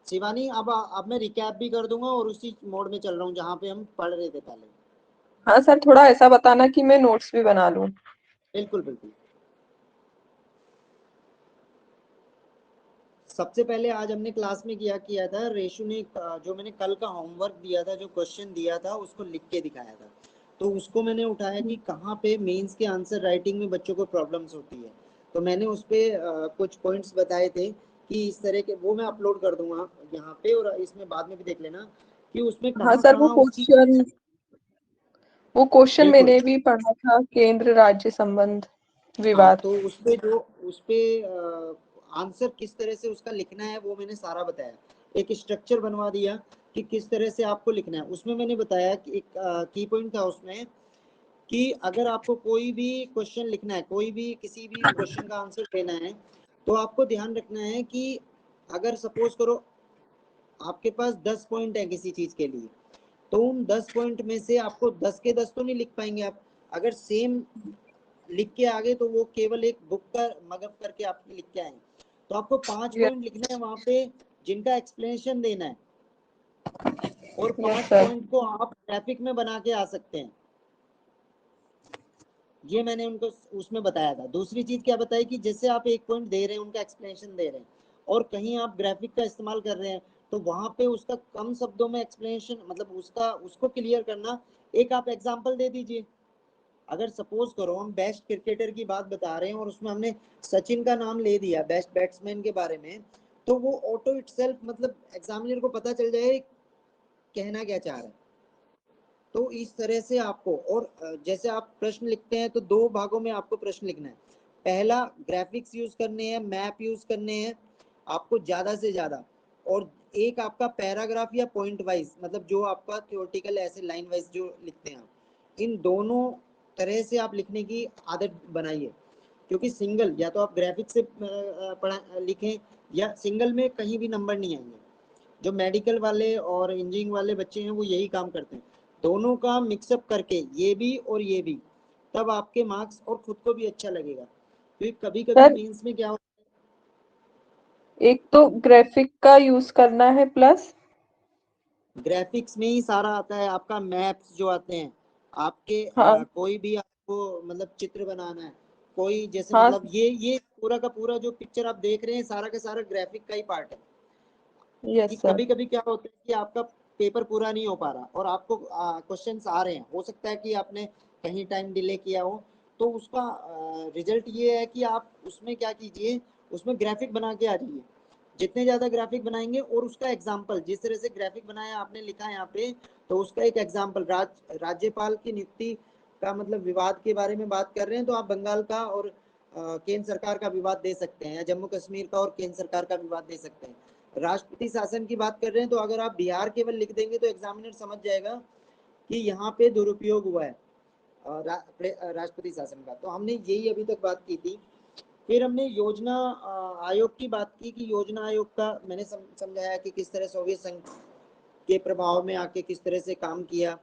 शिवानी, अब मैं रिकैप भी कर दूंगा और उसी मोड में चल रहा हूँ जहाँ पे हम पढ़ रहे थे पहले। हाँ सर, थोड़ा ऐसा बताना कि मैं नोट्स भी बना लूं। बिल्कुल बिल्कुल। सबसे पहले आज हमने क्लास में किया था, रेशु ने जो मैंने कल का होमवर्क दिया था, जो क्वेश्चन दिया था, उसको लिख के दिखाया था, तो उसको मैंने उठाया कि कहाँ पे मेंस के आंसर राइटिंग में बच्चों को प्रॉब्लम्स होती है, तो मैंने उस पे कुछ पॉइंट्स बताए थे कि इस तरह के, वो मैं अपलोड कर दूंगा यहाँ पे, और इसमें बाद में भी देख लेना कि उसमें हाँ कहाँ सर, वो कहाँ उसकी। क्वेश्चन बिल्कुल। मैंने भी पढ़ा था, केंद्र राज्य संबंध हाँ, विवाद। तो उसपे जो उसपे आंसर किस तरह से उसका लिखना है वो मैंने सारा बताया, एक स्ट्रक्चर बनवा दिया कि किस तरह से आपको लिखना है। उसमें मैंने बताया कि एक की पॉइंट था उसमें कि अगर आपको कोई भी क्वेश्चन लिखना है, कोई भी किसी भी क्वेश्चन का आंसर देना है, तो आपको ध्यान रखना है कि अगर सपोज करो आपके पास 10 पॉइंट है किसी चीज के लिए, तो उन 10 पॉइंट में से आपको 10 के 10 तो नहीं लिख पाएंगे आप। अगर सेम लिख के आगे तो वो केवल एक बुक का मगअप करके आप लिख के आए, तो आपको 5 पॉइंट लिखना है वहां पे जिनका एक्सप्लेनेशन देना है, और 5 सर। पॉइंट को आप ग्राफिक में बना के आ सकते हैं। ये मैंने उनको उसमें बताया था। दूसरी चीज क्या बताई कि जैसे आप एक पॉइंट दे रहे हैं, उनका एक्सप्लेनेशन दे रहे हैं, और कहीं आप ग्राफिक का इस्तेमाल कर रहे हैं, तो वहां पे उसका कम शब्दों में एक्सप्लेनेशन, मतलब उसको क्लियर करना। एक आप एग्जांपल दे दीजिए। अगर सपोज करो हम बेस्ट क्रिकेटर की बात बता रहे हैं और उसमें हमने सचिन का नाम ले दिया बेस्ट बैट्समैन के बारे में, तो वो ऑटो इटसेल्फ, मतलब एग्जामिनर को पता चल जाए कहना क्या चाह रहा है। तो इस तरह से आपको, और जैसे आप प्रश्न लिखते हैं तो 2 भागों में आपको प्रश्न लिखना है। पहला ग्राफिक्स यूज करने हैं, मैप यूज करने हैं आपको ज्यादा से ज्यादा, और एक आपका पैराग्राफ या पॉइंट वाइज, मतलब जो आपका थ्योरेटिकल ऐसे लाइन वाइज जो लिखते हैं आप, इन दोनों तरह से आप लिखने की आदत बनाइए। क्योंकि सिंगल, या तो आप ग्राफिक्स से पढ़ा लिखें, या सिंगल में कहीं भी नंबर नहीं आएंगे। जो मेडिकल वाले और इंजीनियरिंग वाले बच्चे हैं वो यही काम करते हैं, दोनों का मिक्सअप करके, ये भी और ये भी, तब आपके मार्क्स और खुद को भी अच्छा लगेगा। क्योंकि कभी कभी सर, मेंस में क्या होता एक तो ग्राफिक का यूज करना है, प्लस है, ग्राफिक्स में ही सारा आता है आपका, मैप्स जो आते हैं आपके, हाँ कोई भी आपको मतलब चित्र बनाना है, कोई जैसे हाँ। मतलब ये पूरा का पूरा जो पिक्चर आप देख रहे हैं सारा का सारा ग्राफिक का ही पार्ट है। कि यस सर। कभी कभी क्या होता है कि आपका पेपर पूरा नहीं हो पा रहा और आपको क्वेश्चंस आ रहे हैं, हो सकता है कि आपने कहीं टाइम डिले किया हो, तो उसका रिजल्ट ये है कि आप उसमें क्या कीजिए, उसमें ग्राफिक बना के आ जाइए। जितने ज्यादा ग्राफिक बनाएंगे और उसका एग्जाम्पल, जिस तरह से ग्राफिक बनाया आपने लिखा है यहाँ पे, तो उसका एक एग्जाम्पल, राज्यपाल की नियुक्ति का मतलब विवाद के बारे में बात कर रहे हैं, तो आप बंगाल का और केंद्र सरकार का विवाद दे सकते हैं, या जम्मू कश्मीर का और केंद्र सरकार का विवाद दे सकते हैं। राष्ट्रपति शासन की बात कर रहे हैं, तो अगर आप बिहार केवल लिख देंगे तो एग्जामिनर समझ जाएगा कि यहाँ पे दुरुपयोग हुआ है राष्ट्रपति शासन का। तो हमने यही अभी तक बात की थी। फिर हमने योजना आयोग की बात की कि योजना आयोग का मैंने समझाया कि किस तरह सोवियत संघ के प्रभाव में आके किस तरह से काम किया।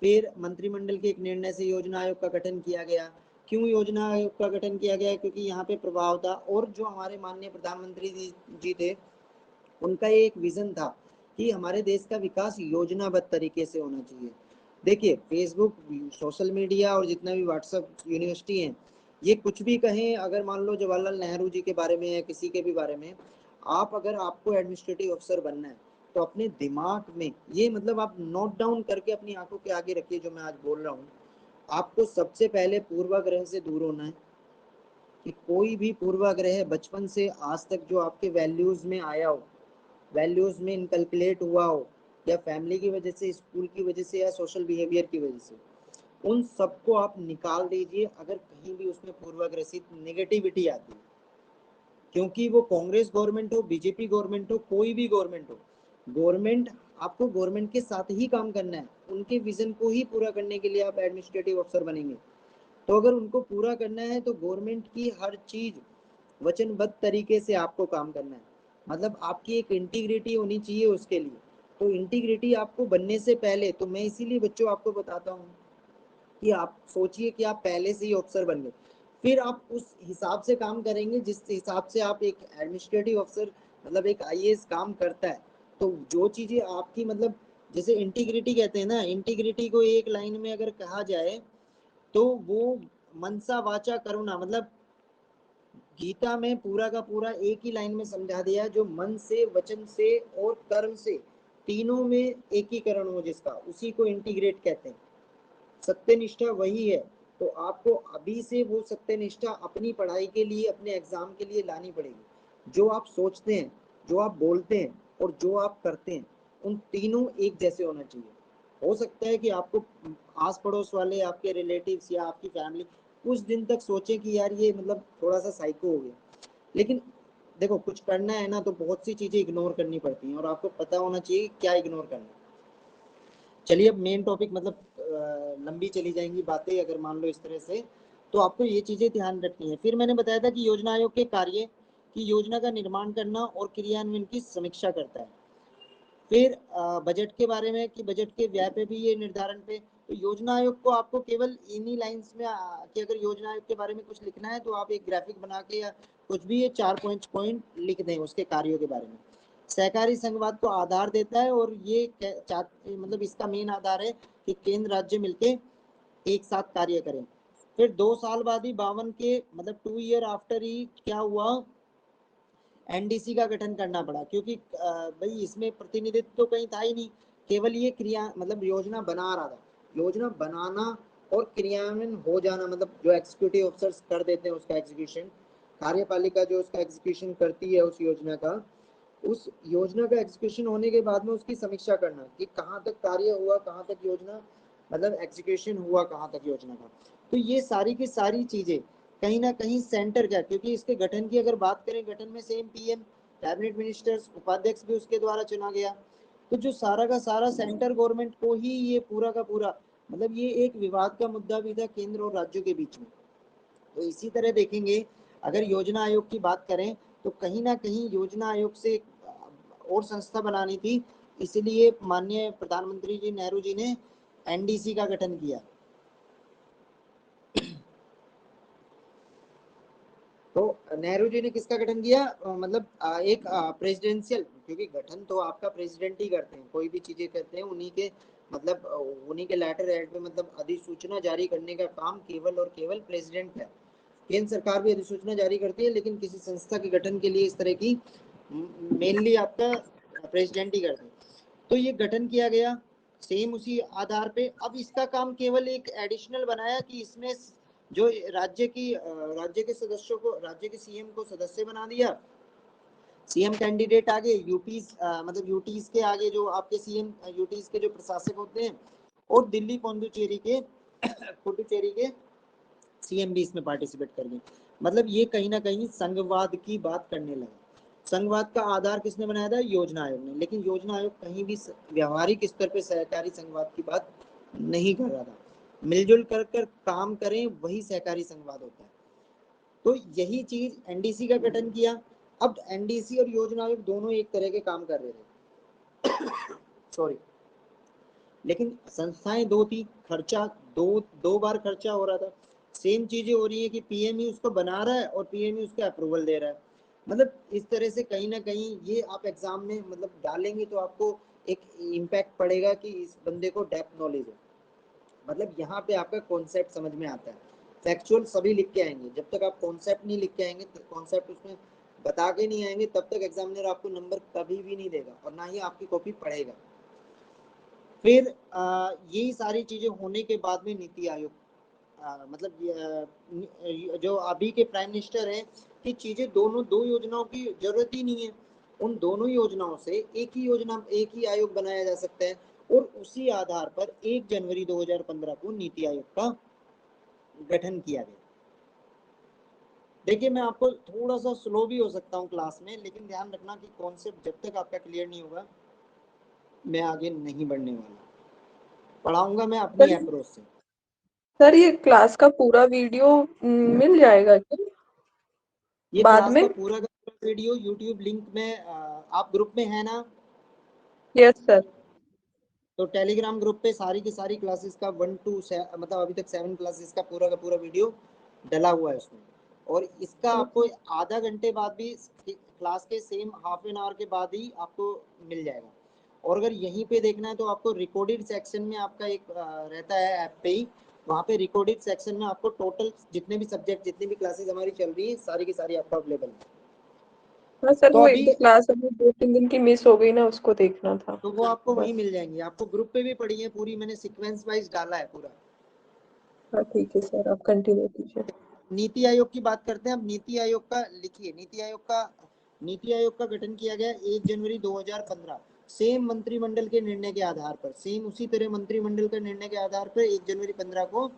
फिर मंत्रिमंडल के एक निर्णय से योजना आयोग का गठन किया गया। क्यों योजना आयोग का गठन किया गया? क्योंकि यहाँ पे प्रभाव था, और जो हमारे माननीय प्रधानमंत्री जी थे, उनका एक विजन था कि हमारे देश का विकास योजनाबद्ध तरीके से होना चाहिए। देखिए, फेसबुक, सोशल मीडिया और जितना भी व्हाट्सएप, यूनिवर्सिटी है, ये कुछ भी कहें, अगर मान लो जवाहरलाल नेहरू जी के बारे में या किसी के भी बारे में, आप अगर आपको एडमिनिस्ट्रेटिव अफसर बनना है तो अपने दिमाग में ये, मतलब आप नोट डाउन करके अपनी आंखों के आगे रखिए जो मैं आज बोल रहा हूँ। आपको सबसे पहले पूर्वाग्रह से दूर होना है, कि कोई भी पूर्वाग्रह बचपन से आज तक जो आपके वैल्यूज में आया हो, वैल्यूज में इनकलकुलेट हुआ हो, या फैमिली की वजह से, स्कूल की वजह से, या सोशल बिहेवियर की वजह से, उन सबको आप निकाल दीजिए अगर कहीं भी उसमें पूर्वाग्रसित नेगेटिविटी आती है। क्योंकि वो कांग्रेस गवर्नमेंट हो, बीजेपी गवर्नमेंट हो, कोई भी गवर्नमेंट हो, गवर्नमेंट, आपको गवर्नमेंट के साथ ही काम करना है, उनके विजन को ही पूरा करने के लिए आप एडमिनिस्ट्रेटिव अफसर बनेंगे। तो अगर उनको पूरा करना है तो गवर्नमेंट की हर चीज वचनबद्ध तरीके से आपको काम करना है, मतलब आपकी एक इंटीग्रिटी होनी चाहिए उसके लिए। तो इंटीग्रिटी आपको बनने से पहले, तो मैं इसीलिए बच्चों आपको बताता हूँ कि आप सोचिए कि आप पहले से ही अफसर बन गए, फिर आप उस हिसाब से काम करेंगे जिस हिसाब से आप एक एडमिनिस्ट्रेटिव अफसर, मतलब एक आईएएस काम करता है। तो जो चीजें आपकी, मतलब जैसे इंटीग्रिटी कहते हैं ना, इंटीग्रिटी को एक लाइन में अगर कहा जाए तो वो मनसा वाचा करुणा, मतलब गीता में पूरा का पूरा एक ही लाइन में समझा दिया है, जो मन से, वचन से और कर्म से, तीनों में एकीकरण हो जिसका, उसी को इंटीग्रेट कहते हैं। सत्यनिष्ठा वही है। तो आपको अभी से वो सत्यनिष्ठा अपनी पढ़ाई के लिए, अपने एग्जाम के लिए लानी पड़ेगी। जो आप सोचते हैं, जो आप बोलते हैं और जो आप करते हैं, उन तीनों एक जैसे होना चाहिए। हो सकता है कि आपको आस पड़ोस वाले, आपके रिलेटिव्स या आपकी फैमिली कुछ दिन तक सोचे कि यार ये मतलब थोड़ा सा साइको हो गया, लेकिन देखो कुछ करना है ना तो बहुत सी चीजें इग्नोर करनी पड़ती हैं और आपको पता होना चाहिए क्या इग्नोर करना है। चलिए अब मेन टॉपिक, मतलब लंबी चली जाएंगी बातें अगर मान लो इस तरह से, तो आपको ये चीजें ध्यान रखनी है। फिर मैंने बताया था कि योजना आयोग के कार्य की योजना का निर्माण करना और क्रियान्वयन की समीक्षा करता है। फिर बजट के बारे में कि बजट के व्यय पे भी ये निर्धारण पे, तो योजना आयोग को आपको केवल इन्हीं लाइंस में कि अगर योजना आयोग के बारे में कुछ लिखना है तो आप एक ग्राफिक बना के या कुछ भी ये 4 पॉइंट लिख दें उसके कार्यों के बारे में। सहकारी संघवाद को आधार देता है और ये मतलब इसका मेन आधार है कि केंद्र राज्य मिलके एक साथ कार्य करें। फिर 2 साल बाद ही 52 के मतलब 2 ईयर आफ्टर ही क्या हुआ, एनडीसी का गठन करना पड़ा, क्योंकि भाई इसमें प्रतिनिधित्व तो कहीं था ही नहीं, केवल ये क्रिया मतलब योजना बना रहा था। योजना बनाना और क्रियान्वयन हो जाना, मतलब जो एग्जीक्यूटिव ऑफिसर्स कर देते हैं उसका एग्जीक्यूशन, कार्यपालिका जो उसका एग्जीक्यूशन करती है उस योजना का, उस योजना का एग्जीक्यूशन होने के बाद में उसकी समीक्षा करना कि कहाँ तक कार्य हुआ, कहाँ तक योजना मतलब एग्जीक्यूशन हुआ, कहाँ तक योजना का। तो ये सारी की सारी चीजें कहीं ना कहीं सेंटर का, क्योंकि इसके गठन की अगर बात करें, गठन में सेम पीएम, कैबिनेट मिनिस्टर्स, उपाध्यक्ष भी उसके द्वारा चुना गया। तो जो सारा का सारा सेंटर गवर्नमेंट को ही ये पूरा का पूरा, मतलब ये एक विवाद का मुद्दा भी था केंद्र और राज्यों के बीच में। तो इसी तरह देखेंगे अगर योजना आयोग की बात करें तो कहीं ना कहीं योजना आयोग से और संस्था बनानी थी, इसलिए माननीय प्रधानमंत्री जी नेहरू जी ने एनडीसी का गठन किया। तो नेहरू जी ने किसका गठन किया, मतलब एक प्रेसिडेंशियल, क्योंकि गठन तो आपका प्रेसिडेंट ही करते हैं, कोई भी चीजें करते हैं उन्हीं के मतलब उन्हीं के लेटर हेड पे, मतलब अधिसूचना जारी करने का काम केवल और केवल प्रेसिडेंट है। केंद्र सरकार भी अधिसूचना जारी करती है, लेकिन किसी संस्था के गठन के लिए इस तरह की मेनली आपका प्रेसिडेंट ही करते हैं। तो ये गठन किया गया सेम उसी आधार पे। अब इसका काम केवल एक एडिशनल बनाया कि इसमें जो राज्य के सदस्यों को, राज्य के सीएम को सदस्य बना दिया, सीएम कैंडिडेट आगे, यूपीज मतलब यूटीज के आगे जो आपके सीएम यूटीज के जो प्रशासक होते हैं, और दिल्ली पुडुचेरी के सीएम भी इसमें पार्टिसिपेट कर गए। मतलब ये कहीं ना कहीं संघवाद की बात करने लगा। संघवाद का आधार किसने बनाया था, योजना आयोग ने, लेकिन योजना आयोग कहीं भी व्यवहारिक स्तर पे सहकारी संघवाद की बात नहीं कर रहा था। मिलजुल कर काम करें वही सहकारी संघवाद होता है। तो यही चीज एनडीसी का गठन किया। अब एनडीसी और योजना आयोग दोनों एक तरह के काम कर रहे थे सॉरी, लेकिन संस्थाएं दो थी, खर्चा दो बार खर्चा हो रहा था। सेम चीजें हो रही है कि पीएम ही उसको बना रहा है और पीएम ही उसका अप्रूवल दे रहा है। मतलब इस तरह से कहीं ना कहीं ये आप एग्जाम में मतलब डालेंगे तो आपको एक इम्पैक्ट पड़ेगा कि इस बंदे को डेप्थ नॉलेज है, मतलब यहाँ पे आपका कॉन्सेप्ट समझ में आता है। फैक्चुअल सभी लिख के आएंगे, जब तक आप कॉन्सेप्ट नहीं लिख के आएंगे, कॉन्सेप्ट उसमें बता के नहीं आएंगे, तब तक एग्जामिनर आपको नंबर कभी भी नहीं देगा और ना ही आपकी कॉपी पढ़ेगा। फिर यही सारी चीजें होने के बाद में नीति आयोग मतलब जो अभी के प्राइम मिनिस्टर हैं कि चीजें दोनों दो योजनाओं की जरूरत ही नहीं है, उन दोनों योजनाओं से एक ही आयोग बनाया जा सकता है और उसी आधार पर 1 जनवरी 2015 को नीति आयोग का गठन किया गया। देखिए मैं आपको थोड़ा सा स्लो भी हो सकता हूँ क्लास में, लेकिन ध्यान रखना कि कॉन्सेप्ट जब तक आपका क्लियर नहीं होगा मैं आगे नहीं बढ़ने वाला, पढ़ाऊंगा मैं अपनी अप्रोच से। सर ये क्लास का पूरा वीडियो मिल जाएगा क्या ये बाद क्लास में? का पूरा वीडियो यूट्यूब लिंक में आप ग्रुप में है ना? Yes sir. तो टेलीग्राम ग्रुप पे सारी की सारी क्लासेस का 1 to 7 मतलब अभी तक 7 क्लासेस का पूरा वीडियो डला हुआ है उसमें, और इसका आपको आधा घंटे बाद भी क्लास के सेम हाफ एन आवर के बाद ही आपको मिल जाएगा। और अगर यहीं पे देखना है तो आपको रिकॉर्डेड सेक्शन में आपका एक रहता है ऐप पे ही, वहाँ पे रिकॉर्डेड सेक्शन में आपको टोटल जितने भी सब्जेक्ट जितनी भी क्लासेस हमारी चल रही है सारी की सारी आपको अवेलेबल है। हाँ सर, तो वो एक अभी दो क्लास अभी 2-3 दिन की मिस हो गई ना, उसको देखना था तो वो आपको वहीं बस। मिल जाएंगी, आपको ग्रुप पे भी पड़ी है पूरी, मैंने सीक्वेंस वाइज डाला है पूरा। हाँ ठीक है सर, आप कंटिन्यू कीजिए। नीति आयोग की बात करते हैं। अब नीति आयोग का लिखिए, नीति आयोग का नीति आयोग का गठन किया गया 1 जनवरी 2015, सेम मंत्रिमंडल के निर्णय के आधार पर, सेम उसी तरह मंत्रिमंडल के निर्णय के आधार पर 1 जनवरी 15 को।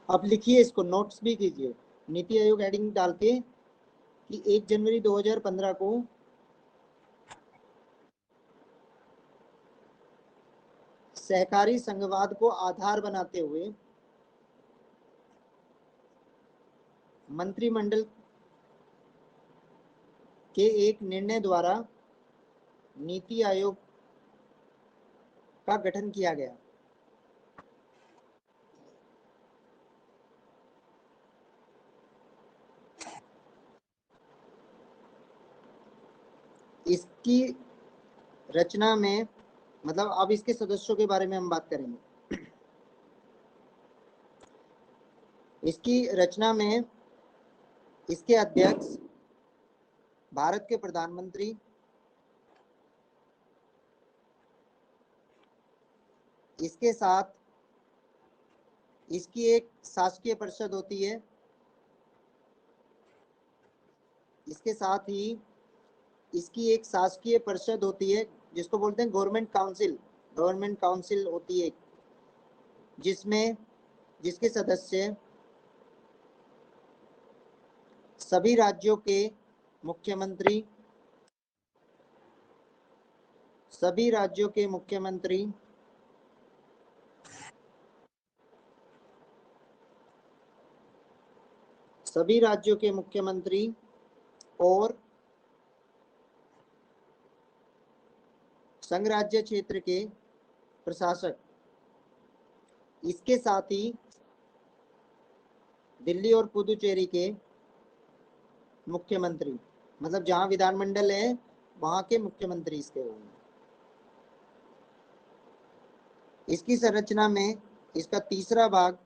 अब लिखिए, इसको नोट्स भी कीजिए, नीति आयोग हेडिंग डाल के कि 1 जनवरी 2015 को सहकारी संघवाद को आधार बनाते हुए मंत्रिमंडल के एक निर्णय द्वारा नीति आयोग का गठन किया गया। इसकी रचना में, मतलब अब इसके सदस्यों के बारे में हम बात करेंगे। इसकी रचना में इसके अध्यक्ष भारत के प्रधानमंत्री, इसके साथ इसकी एक शासकीय परिषद होती है, इसके साथ ही इसकी एक शासकीय परिषद होती है जिसको बोलते हैं गवर्नमेंट काउंसिल। गवर्नमेंट काउंसिल होती है जिसके सदस्य सभी राज्यों के मुख्यमंत्री, सभी राज्यों के मुख्यमंत्री सभी राज्यों के मुख्यमंत्री और संघ राज्य क्षेत्र के प्रशासक, इसके साथ ही दिल्ली और पुदुचेरी के मुख्यमंत्री, मतलब जहां विधानमंडल है वहां के मुख्यमंत्री इसके होंगे। इसकी संरचना में इसका तीसरा भाग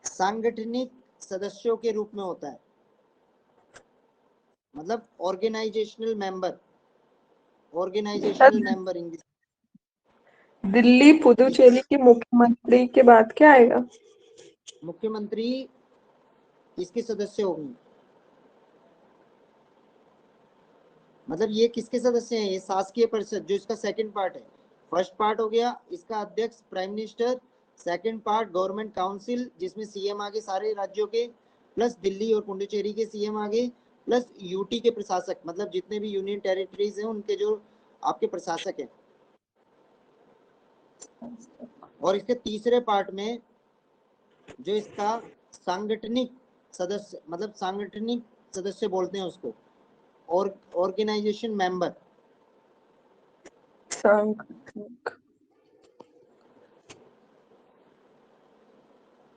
सांगठनिक सदस्यों के रूप में होता है, मतलब organisational member, organisational member English. Delhi Puducherry के मुख्यमंत्री के बाद क्या आएगा? मुख्यमंत्री इसके सदस्य होंगे, मतलब ये किसके सदस्य हैं? ये शासकीय परिषद, जो इसका सेकंड पार्ट है। फर्स्ट पार्ट हो गया इसका अध्यक्ष prime minister, second part government council जिसमें सीएम आगे सारे राज्यों के, प्लस दिल्ली और पुडुचेरी के सीएम आगे, प्लस यूटी के प्रशासक, मतलब जितने भी यूनियन टेरिटरीज हैं उनके जो आपके प्रशासक हैं। और इसके तीसरे पार्ट में जो इसका सांगठनिक सदस्य, मतलब सांगठनिक सदस्य बोलते हैं उसको, और ऑर्गेनाइजेशन मेंबर,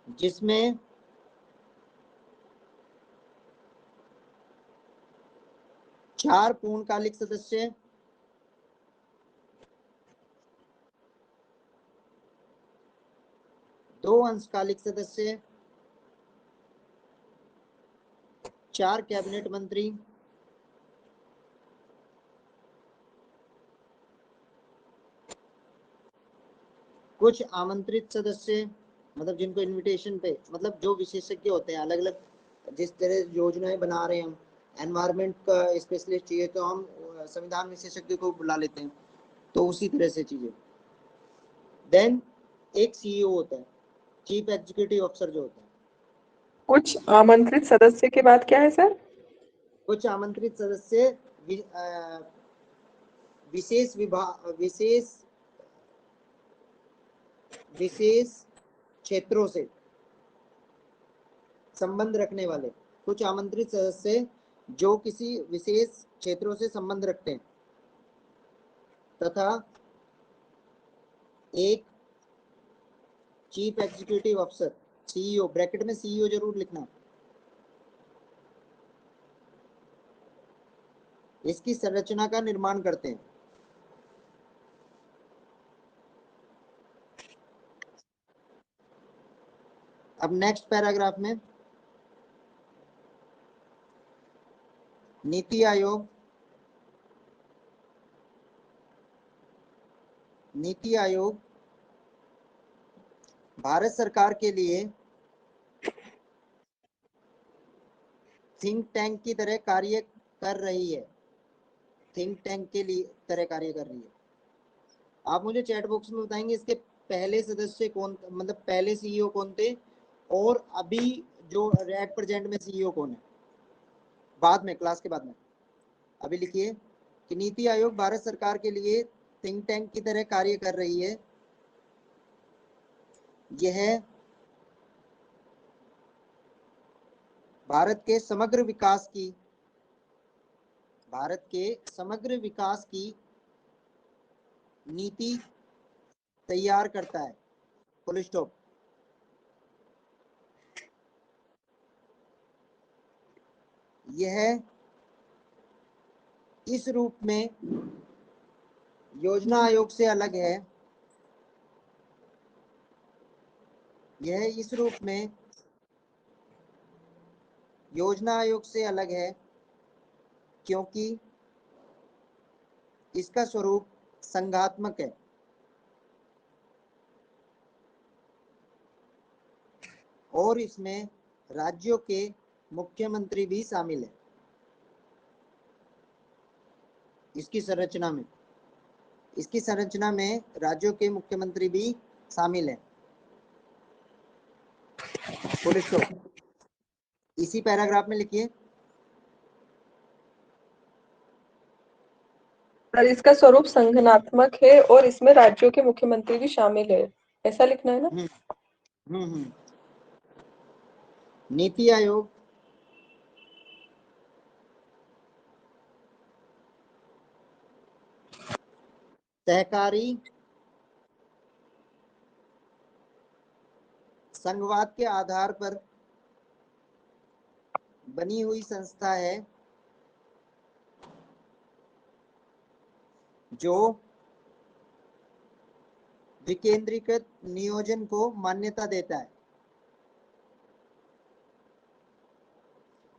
जिसमें चार पूर्णकालिक सदस्य, दो अंशकालिक सदस्य, चार कैबिनेट मंत्री, कुछ आमंत्रित सदस्य, मतलब जिनको इनविटेशन पे, मतलब जो विशेषज्ञ होते हैं अलग अलग, जिस तरह योजनाएं बना रहे हैं हम, एनवायरमेंट का स्पेशलिस्ट चाहिए तो हम संविधान विशेषज्ञ को बुला लेते हैं, तो उसी तरह से चीजें। देन एक सीईओ होता है, चीफ एग्जीक्यूटिव ऑफिसर जो होता है। कुछ आमंत्रित सदस्य के बाद क्या है सर? कुछ आमंत्रित सदस्य विशेष विभाग, विशेष क्षेत्रों से संबंध रखने वाले, कुछ आमंत्रित सदस्य जो किसी विशेष क्षेत्रों से संबंध रखते हैं, तथा एक chief executive officer, CEO, bracket में सीईओ जरूर लिखना। इसकी संरचना का निर्माण करते हैं। अब नेक्स्ट पैराग्राफ में नीति आयोग भारत सरकार के लिए थिंक टैंक की तरह कार्य कर रही है, थिंक टैंक के लिए तरह कार्य कर रही है। आप मुझे चैट बॉक्स में बताएंगे इसके पहले सदस्य कौन, मतलब पहले सीईओ कौन थे और अभी जो एट प्रेजेंट में सीईओ कौन है, बाद में, क्लास के बाद में। अभी लिखिए कि नीति आयोग भारत सरकार के लिए थिंक टैंक की तरह कार्य कर रही है। यह भारत के समग्र विकास की नीति तैयार करता है। Full stop. यह इस रूप में योजना आयोग से अलग है। यह इस रूप में योजना आयोग से अलग है क्योंकि इसका स्वरूप संघात्मक है और इसमें राज्यों के मुख्यमंत्री भी शामिल है। इसकी संरचना में राज्यों के मुख्यमंत्री भी शामिल है। Full stop. इसी पैराग्राफ में लिखिए और इसका स्वरूप संगठनात्मक है और इसमें राज्यों के मुख्यमंत्री भी शामिल है, ऐसा लिखना है ना। नीति आयोग सहकारी संघवाद के आधार पर बनी हुई संस्था है जो विकेंद्रीकृत नियोजन को मान्यता देता है।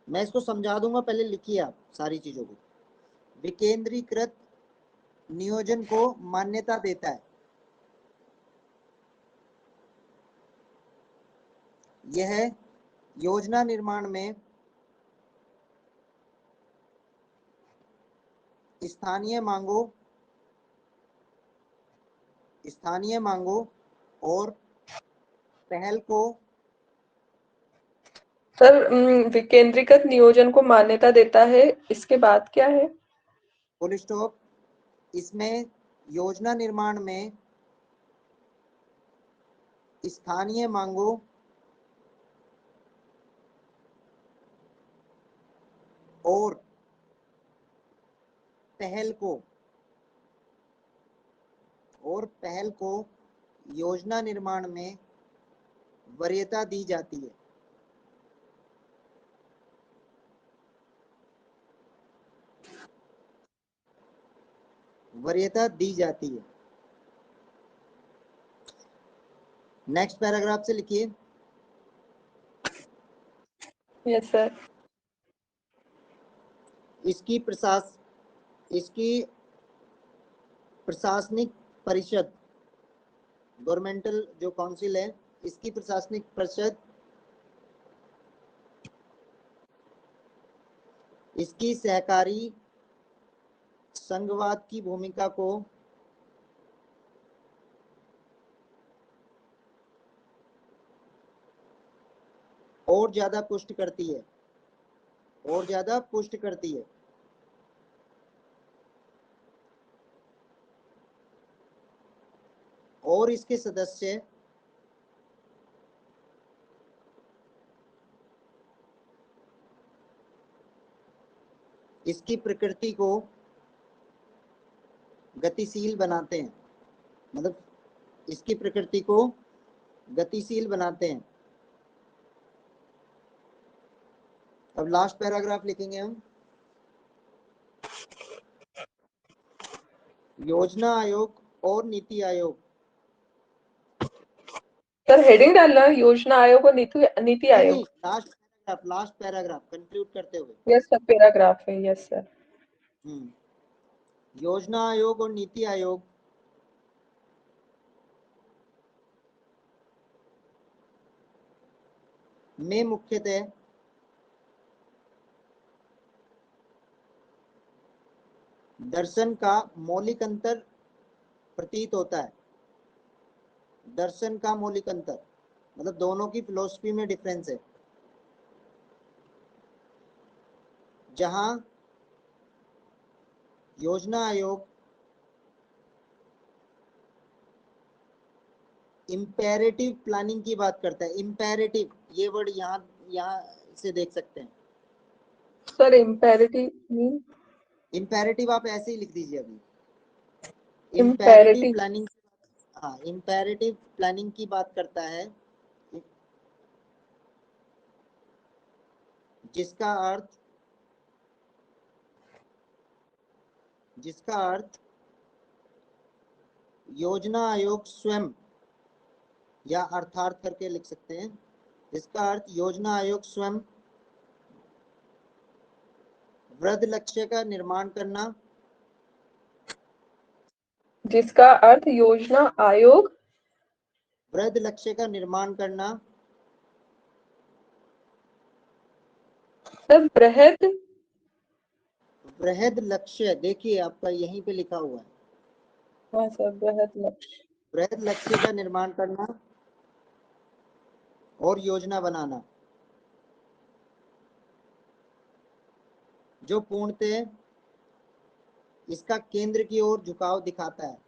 मैं इसको समझा दूंगा, पहले लिखिए आप सारी चीजों को। विकेंद्रीकृत नियोजन को मान्यता देता है। यह योजना निर्माण में स्थानीय मांगों और पहल को सर विकेंद्रीकृत नियोजन को मान्यता देता है, इसके बाद क्या है? Full stop. इसमें योजना निर्माण में स्थानीय मांगों और पहल को योजना निर्माण में वरीयता दी जाती है। नेक्स्ट पैराग्राफ से लिखिए। Yes sir. इसकी प्रशासनिक परिषद, गवर्नमेंटल जो काउंसिल है, इसकी प्रशासनिक परिषद इसकी सहकारी संघवाद की भूमिका को और ज्यादा पुष्ट करती है। और इसके सदस्य इसकी प्रकृति को गतिशील बनाते हैं, मतलब इसकी प्रकृति को गतिशील बनाते हैं। अब लास्ट पैराग्राफ लिखेंगे हम। योजना आयोग और नीति आयोग। सर हेडिंग डालना, योजना आयोग और NITI Aayog. Last paragraph conclude करते हुए। यस सर, पैराग्राफ है। Yes sir. योजना आयोग और नीति आयोग में मुख्यतः दर्शन का मौलिक अंतर प्रतीत होता है। दर्शन का मौलिक अंतर मतलब दोनों की फिलोसफी में डिफरेंस है। जहां योजना आयोग इंपेरेटिव प्लानिंग की बात करता है। इंपेरेटिव ये वर्ड यहाँ से देख सकते हैं। Sir imperative mean? इंपेरेटिव आप ऐसे ही लिख दीजिए अभी। इम्पेरेटिव प्लानिंग, हाँ इंपेरेटिव प्लानिंग की बात करता है, जिसका अर्थ योजना आयोग स्वयं, या अर्थार्थ करके लिख सकते हैं, जिसका अर्थ योजना आयोग स्वयं वृहद लक्ष्य का निर्माण करना, जिसका अर्थ योजना आयोग वृहद लक्ष्य का निर्माण करना, सब वृहद लक्ष्य देखिए आपका यहीं पे लिखा हुआ है, हाँ सर बृहद लक्ष्य, वृहद लक्ष्य का निर्माण करना और योजना बनाना, जो पूर्णतः इसका केंद्र की ओर झुकाव दिखाता है।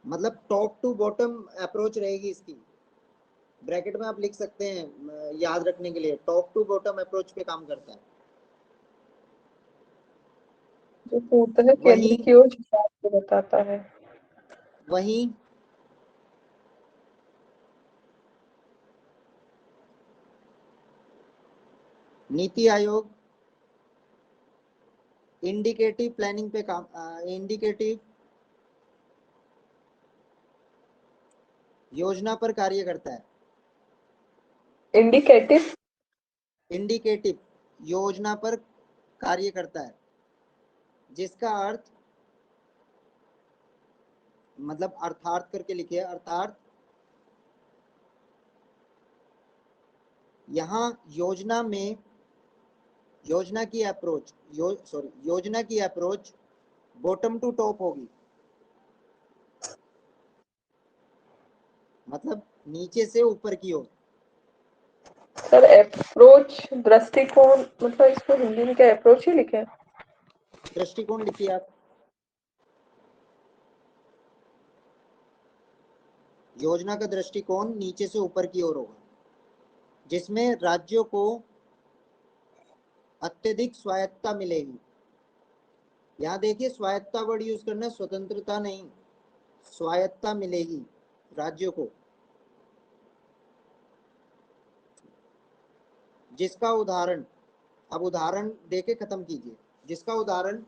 मतलब टॉप टू बॉटम अप्रोच रहेगी इसकी। ब्रैकेट में आप लिख सकते हैं याद रखने के लिए, टॉप टू बॉटम अप्रोच पे काम करता है। जो पूर्णतः केंद्र की ओर झुकाव को बताता है। वहीं नीति आयोग इंडिकेटिव प्लानिंग पे काम, इंडिकेटिव योजना पर कार्य करता है। इंडिकेटिव योजना पर कार्य करता है, जिसका अर्थ मतलब अर्थार्थ करके लिखिए, अर्थार्थ यहाँ योजना में योजना की अप्रोच बॉटम टू टॉप होगी, मतलब नीचे से ऊपर की ओर। सर अप्रोच दृष्टिकोण, मतलब इसको हिंदी में क्या अप्रोच ही लिखे? दृष्टिकोण लिखिए आप। योजना का दृष्टिकोण नीचे से ऊपर की ओर होगा, जिसमें राज्यों को अत्यधिक स्वायत्तता मिलेगी। यहाँ देखिए स्वायत्तता वर्ड यूज करना, स्वतंत्रता नहीं, स्वायत्तता मिलेगी राज्यों को, जिसका उदाहरण, अब उदाहरण देके खत्म कीजिए। जिसका उदाहरण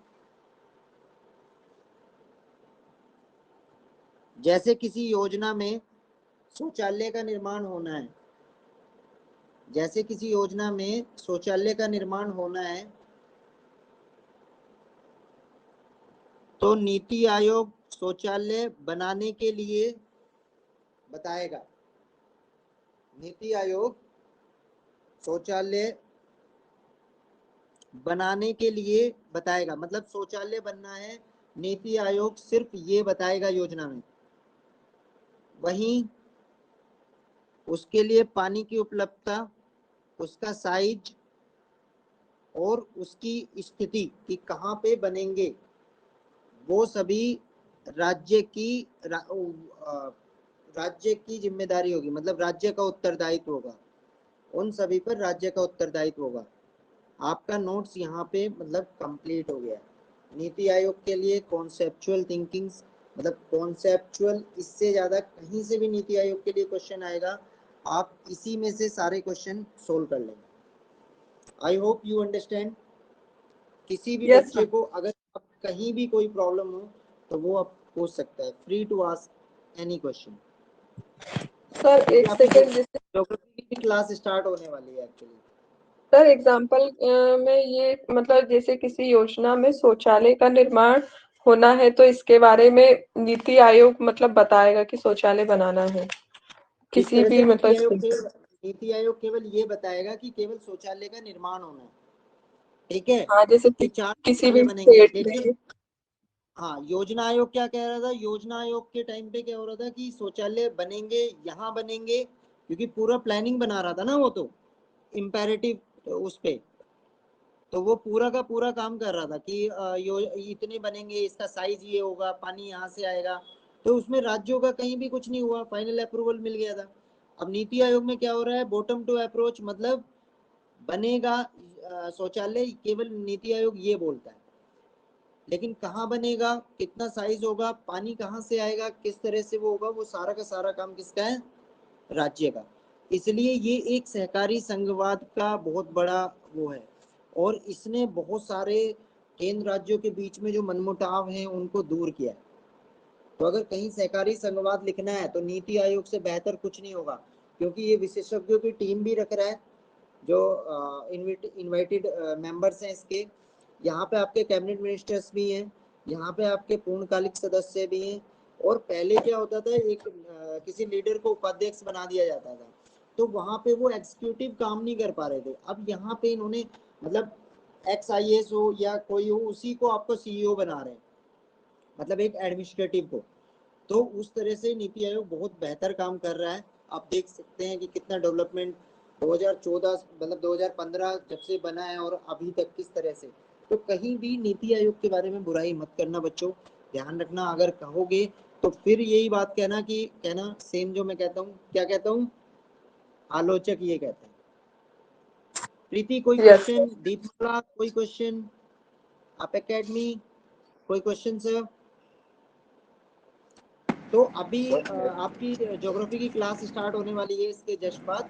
जैसे किसी योजना में शौचालय का निर्माण होना है, जैसे किसी योजना में शौचालय का निर्माण होना है, तो नीति आयोग शौचालय बनाने के लिए बताएगा। नीति आयोग शौचालय बनाने के लिए बताएगा, मतलब शौचालय बनना है, नीति आयोग सिर्फ ये बताएगा योजना में। वहीं उसके लिए पानी की उपलब्धता, उसका साइज और उसकी स्थिति कि कहाँ पे बनेंगे, वो सभी राज्य की जिम्मेदारी होगी, मतलब राज्य का उत्तरदायित्व होगा। उन सभी पर राज्य का उत्तरदायित्व होगा। आपका नोट्स यहाँ पे मतलब कंप्लीट हो गया। नीति आयोग के लिए कॉन्सेप्चुअल थिंकिंग, मतलब कॉन्सेप्चुअल, इससे ज्यादा कहीं से भी नीति आयोग के लिए क्वेश्चन आएगा, आप इसी में से सारे क्वेश्चन सोल्व कर लेंगे। I hope you understand. किसी भी बच्चे को अगर कहीं भी कोई प्रॉब्लम हो तो वो आप पूछ सकता है, free to ask any question. Sir एक सेकंड, जैसे ज्योग्राफी की क्लास स्टार्ट होने वाली है एक्चुअली। सर एग्जाम्पल में ये मतलब जैसे किसी योजना में शौचालय का निर्माण होना है तो इसके बारे में नीति आयोग मतलब बताएगा कि शौचालय बनाना है किसी भी मतलब नीति आयोग केवल ये बताएगा कि केवल शौचालय का निर्माण होना है, ठीक है, हाँ, जैसे कि 4 किसी शौचालय भी बनेंगे। स्टेट लेकिन में। हाँ, योजना आयोग क्या कह रहा था, योजना आयोग के टाइम पे क्या हो रहा था कि शौचालय बनेंगे, यहाँ बनेंगे, क्योंकि पूरा प्लानिंग बना रहा था ना वो, तो इम्पेरेटिव उस पे, तो वो पूरा का पूरा काम कर रहा था कि इतने बनेंगे, इसका साइज ये होगा, पानी यहाँ से आएगा। तो उसमें राज्यों का कहीं भी कुछ नहीं हुआ, फाइनल अप्रूवल मिल गया था। अब नीति आयोग में क्या हो रहा है, बॉटम टू अप्रोच, मतलब बनेगा शौचालय, केवल नीति आयोग ये बोलता है, लेकिन कहाँ बनेगा, कितना साइज होगा, पानी कहाँ से आएगा, किस तरह से वो होगा, वो सारा का सारा काम किसका है, राज्य का। इसलिए ये एक सहकारी संघवाद का बहुत बड़ा वो है, और इसने बहुत सारे केंद्र राज्यों के बीच में जो मनमुटाव हैं उनको दूर किया है। तो अगर कहीं सहकारी संघवाद लिखना है तो नीति आयोग से बेहतर कुछ नहीं होगा, क्योंकि ये विशेषज्ञों की टीम भी रख रहा है, जो इनवाइटेड मेंबर्स हैं इसके। यहाँ पे आपके कैबिनेट मिनिस्टर्स भी हैं, यहाँ पे आपके पूर्णकालिक सदस्य भी हैं। और पहले क्या होता था, एक किसी लीडर को उपाध्यक्ष बना दिया जाता था, तो वहां पे वो एग्जीक्यूटिव काम नहीं कर पा रहे थे। अब यहाँ पे इन्होंने, मतलब XIS हो या कोई हो, उसी को आपको CEO बना रहे हैं, मतलब एक एडमिनिस्ट्रेटिव को। तो उस तरह से नीति आयोग बहुत बेहतर काम कर रहा है। आप देख सकते हैं कि कितना डेवलपमेंट 2014, मतलब 2015 जब से बना है और अभी तक किस तरह से। तो कहीं भी नीति आयोग के बारे में बुराई मत करना बच्चों, ध्यान रखना। अगर कहोगे तो फिर यही बात कहना सेम जो मैं कहता हूँ, क्या कहता हूँ, आलोचक ये कहते हैं। प्रीति कोई क्वेश्चन? दीपमाला कोई क्वेश्चन? आप एकेडमी कोई क्वेश्चन सर? तो अभी आपकी ज्योग्राफी की क्लास स्टार्ट होने वाली है इसके जस्ट बाद,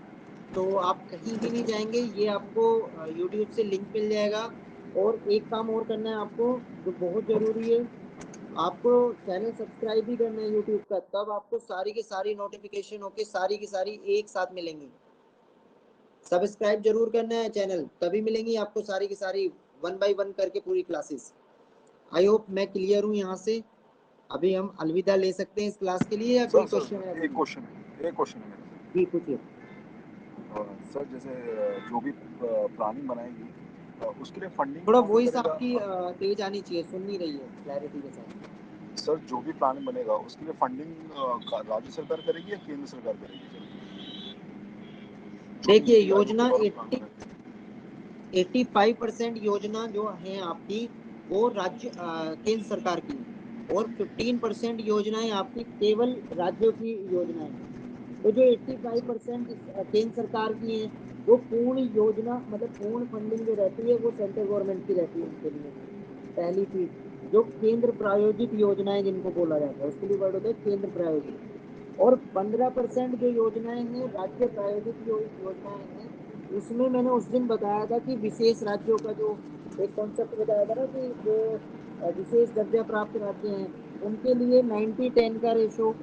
तो आप कहीं भी नहीं जाएंगे, ये आपको यूट्यूब से लिंक मिल जाएगा। और एक काम और करना है आपको, जो बहुत जरूरी है, आपको चैनल सब्सक्राइब भी करना है यूट्यूब का, तब आपको सारी की सारी नोटिफिकेशन होके सारी की सारी एक साथ मिलेंगी। सब्सक्राइब जरूर करना है चैनल, तभी मिलेंगी आपको सारी की सारी 1 by 1 करके पूरी क्लासेस। आई होप मैं क्लियर हूँ यहाँ से। अभी हम अलविदा ले सकते हैं इस क्लास के लिए, या कोई क्वेश्चन है? एक क्वेश्चन है जी पूछिए सर। जैसे जो भी प्लानिंग बनाएगी उसके लिए फंडिंग थोड़ा वॉइस आपकी तेज आनी चाहिए, सुन नहीं रही है क्लैरिटी के साथ। सर जो भी प्लानिंग बनेगा उसके लिए फंडिंग राज्य सरकार करेगी या केंद्र सरकार करेगी सर? देखिए, योजना 85% योजना जो है आपकी, वो राज्य केंद्र सरकार की, और 15% योजनाएं आपकी केवल राज्यों की योजनाएं हैं। तो जो 85% केंद्र सरकार की हैं, वो पूर्ण योजना, मतलब पूर्ण फंडिंग जो रहती है वो सेंट्रल गवर्नमेंट की रहती है उनके लिए। पहली चीज, जो केंद्र प्रायोजित योजनाएं जिनको बोला जाता है, उसके लिए वर्ड होता है केंद्र प्रायोजित। और 15% जो योजनाएं हैं राज्य प्रायोजित योजनाएं हैं, उसमें मैंने उस दिन बताया था कि विशेष राज्यों का जो एक कॉन्सेप्ट बताया था ना, कि जो विशेष दर्जा प्राप्त राज्य हैं उनके लिए 90-10 का रेशो,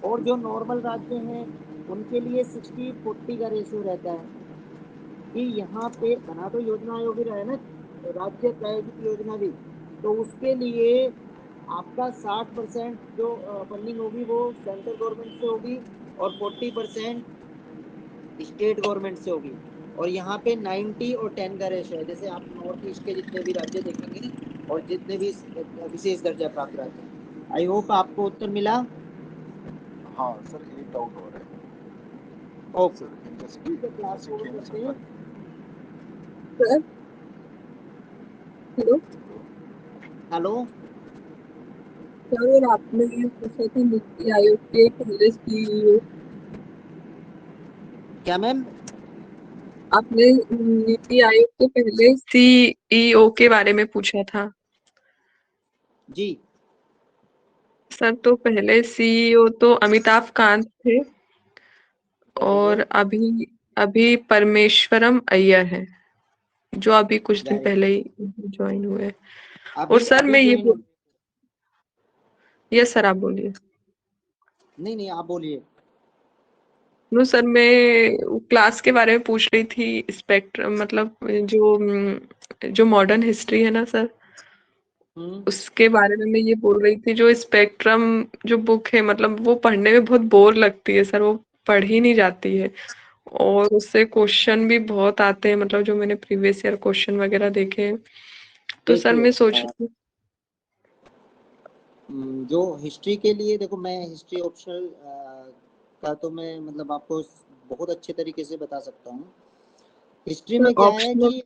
और जो नॉर्मल राज्य हैं उनके लिए 60-40 का रेशो रहता है। कि यहाँ पे बना तो योजना आयोग ही रहा है ना, राज्य प्रायोजित योजना भी, तो उसके लिए आपका 60% जो फंडिंग होगी वो सेंट्रल गवर्नमेंट से होगी, और 40% स्टेट गवर्नमेंट से होगी। और यहाँ पे 90 और 10 का रेशो है। जैसे आप नॉर्थ ईस्ट के जितने भी राज्य देखेंगे और जितने भी विशेष दर्जा प्राप्त राज्य हैं। आई होप आपको उत्तर मिला। हाँ सर, एक डाउट और है ओके, जैसे ठीक है, क्लास जैसे को केंद्र करते हैं। सर हेलो हेलो, सर, आपने ये पूछा था नीति आयोग के पहले CEO, क्या मैम? आपने नीति आयोग के पहले CEO के बारे में पूछा था जी, सर। तो पहले CEO तो अमिताभ कांत थे, वेरी और गुड, अभी अभी परमेश्वरम अय्यर है, जो अभी कुछ दिन वेरी पहले ही ज्वाइन हुए हैं। और अभी सर अभी मैं ये ज्वाइन। यस सर, आप बोलिए। नहीं नहीं, आप बोलिए। नो सर, मैं क्लास के बारे में पूछ रही थी, स्पेक्ट्रम, मतलब जो मॉडर्न हिस्ट्री है ना सर, उसके बारे में मैं ये बोल रही थी। जो स्पेक्ट्रम जो बुक है, मतलब वो पढ़ने में बहुत बोर लगती है सर, वो पढ़ ही नहीं जाती है। और उससे क्वेश्चन भी बहुत आते हैं, मतलब जो मैंने प्रीवियस ईयर क्वेश्चन वगैरह देखे हैं। तो सर देखिए, मैं सोच रही थी जो हिस्ट्री के लिए देखो, मैं हिस्ट्री ऑप्शनल का तो मैं मतलब आपको बहुत अच्छे तरीके से बता सकता हूँ। हिस्ट्री में क्या है ऑप्शनल। कि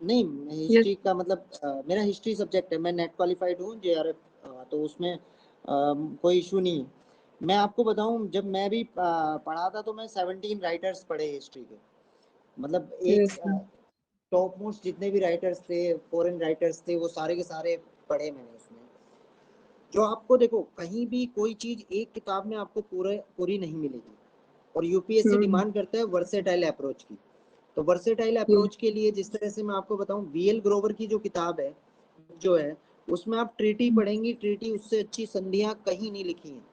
नहीं, यस। हिस्ट्री का मतलब मेरा हिस्ट्री सब्जेक्ट है, मैं नेट क्वालिफाइड हूँ JRF, तो उसमें कोई इशू नहीं है। मैं आपको बताऊं, जब मैं भी पढ़ा था तो मैं 17 राइटर्स पढ़े हिस्ट्री के, मतलब एक यस। टॉप मोस्ट जितने भी राइटर्स थे, फॉरेन राइटर्स थे, वो सारे के सारे पढ़े मैंने उसमें। जो आपको देखो, कहीं भी कोई चीज एक किताब में आपको पूरी नहीं मिलेगी, और यूपीएससी डिमांड करता है वर्सेटाइल अप्रोच की। तो वर्सेटाइल अप्रोच के लिए जिस तरह से मैं आपको बताऊं, VL ग्रोवर की जो किताब है जो है, उसमें आप ट्रीटी पढ़ेंगी, ट्रीटी उससे अच्छी संधियां कहीं नहीं लिखी हैं।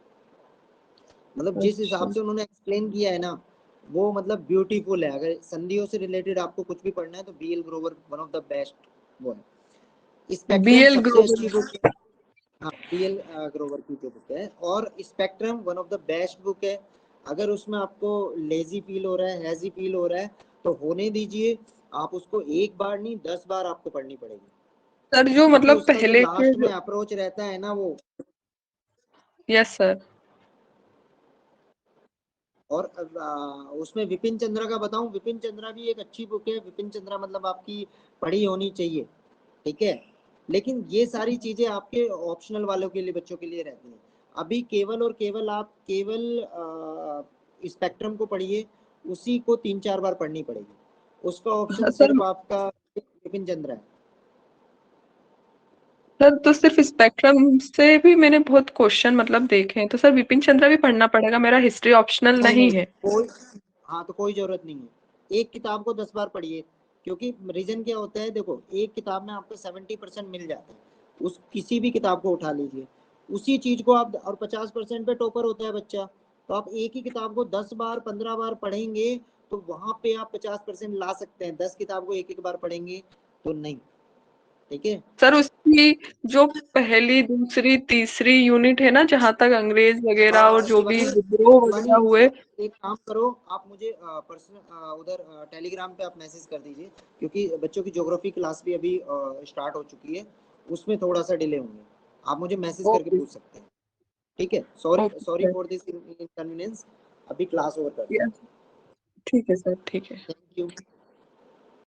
मतलब जिस अच्छा। हिसाब से उन्होंने एक्सप्लेन किया है ना, वो मतलब ब्यूटीफुल है। अगर संधियों से रिलेटेड आपको कुछ भी पढ़ना है तो BL Grover one of the best वो है। स्पेक्ट्रम बीएल सबसे ग्रोवर। अच्छी बुक है। हाँ, BL ग्रोवर की जो बुक है, और spectrum one of the best book है। अगर उसमें आपको लेजी फील हो रहा है, हैजी फील हो रहा है, तो होने दीजिए, आप उसको एक बार नहीं 10 बार आपको पढ़नी पड़ेगी, सर जो क्योंकि मतलब उसका जो पहले के लास्ट में जो। अप्रोच रहता है ना वो। Yes sir. और उसमें विपिन चंद्रा का बताऊं, विपिन चंद्रा भी एक अच्छी बुक है। विपिन चंद्रा मतलब आपकी पढ़ी होनी चाहिए, ठीक है। लेकिन ये सारी चीजें आपके ऑप्शनल वालों के लिए, बच्चों के लिए रहती हैं। अभी केवल और केवल आप केवल स्पेक्ट्रम को पढ़िए, उसी को 3-4 बार पढ़नी पड़ेगी, उसका ऑप्शन हाँ, सिर्फ आपका विपिन चंद्रा है। सर तो सिर्फ स्पेक्ट्रम से भी मैंने बहुत क्वेश्चन मतलब देखे हैं, तो सर विपिन चंद्रा भी पढ़ना पड़ेगा? मेरा हिस्ट्री ऑप्शनल नहीं है। कोई, हाँ तो कोई जरूरत नहीं है। एक किताब को 10 बार पढ़िए, क्योंकि रीजन क्या होता है, देखो एक किताब में आपको 70% मिल जाता है, उस किसी भी किताब को उठा लीजिए, उसी चीज को आप, और 50% पे टॉपर होता है बच्चा, तो आप एक ही किताब को 10 बार 15 बार पढ़ेंगे, तो वहां पे आप 50% ला सकते हैं। 10 किताब को एक एक बार पढ़ेंगे तो नहीं, ठीक है। सर उसकी जो पहली दूसरी तीसरी यूनिट है ना, जहां तक अंग्रेज वगैरह और जो भी शिवानी, विद्रोह वगैरह शिवानी हुए। एक काम करो, आप मुझे पर्सनल उधर टेलीग्राम पे आप मैसेज कर दीजिए, क्योंकि बच्चों की ज्योग्राफी क्लास भी अभी स्टार्ट हो चुकी है, उसमें थोड़ा सा डिले होंगे। आप मुझे मैसेज करके ओके। पूछ सकते हैं, ठीक है। Sorry okay sorry sir. For this inconvenience. अभी क्लास ओवर करते हैं। यस। ठीक है सर, ठीक है। Thank you.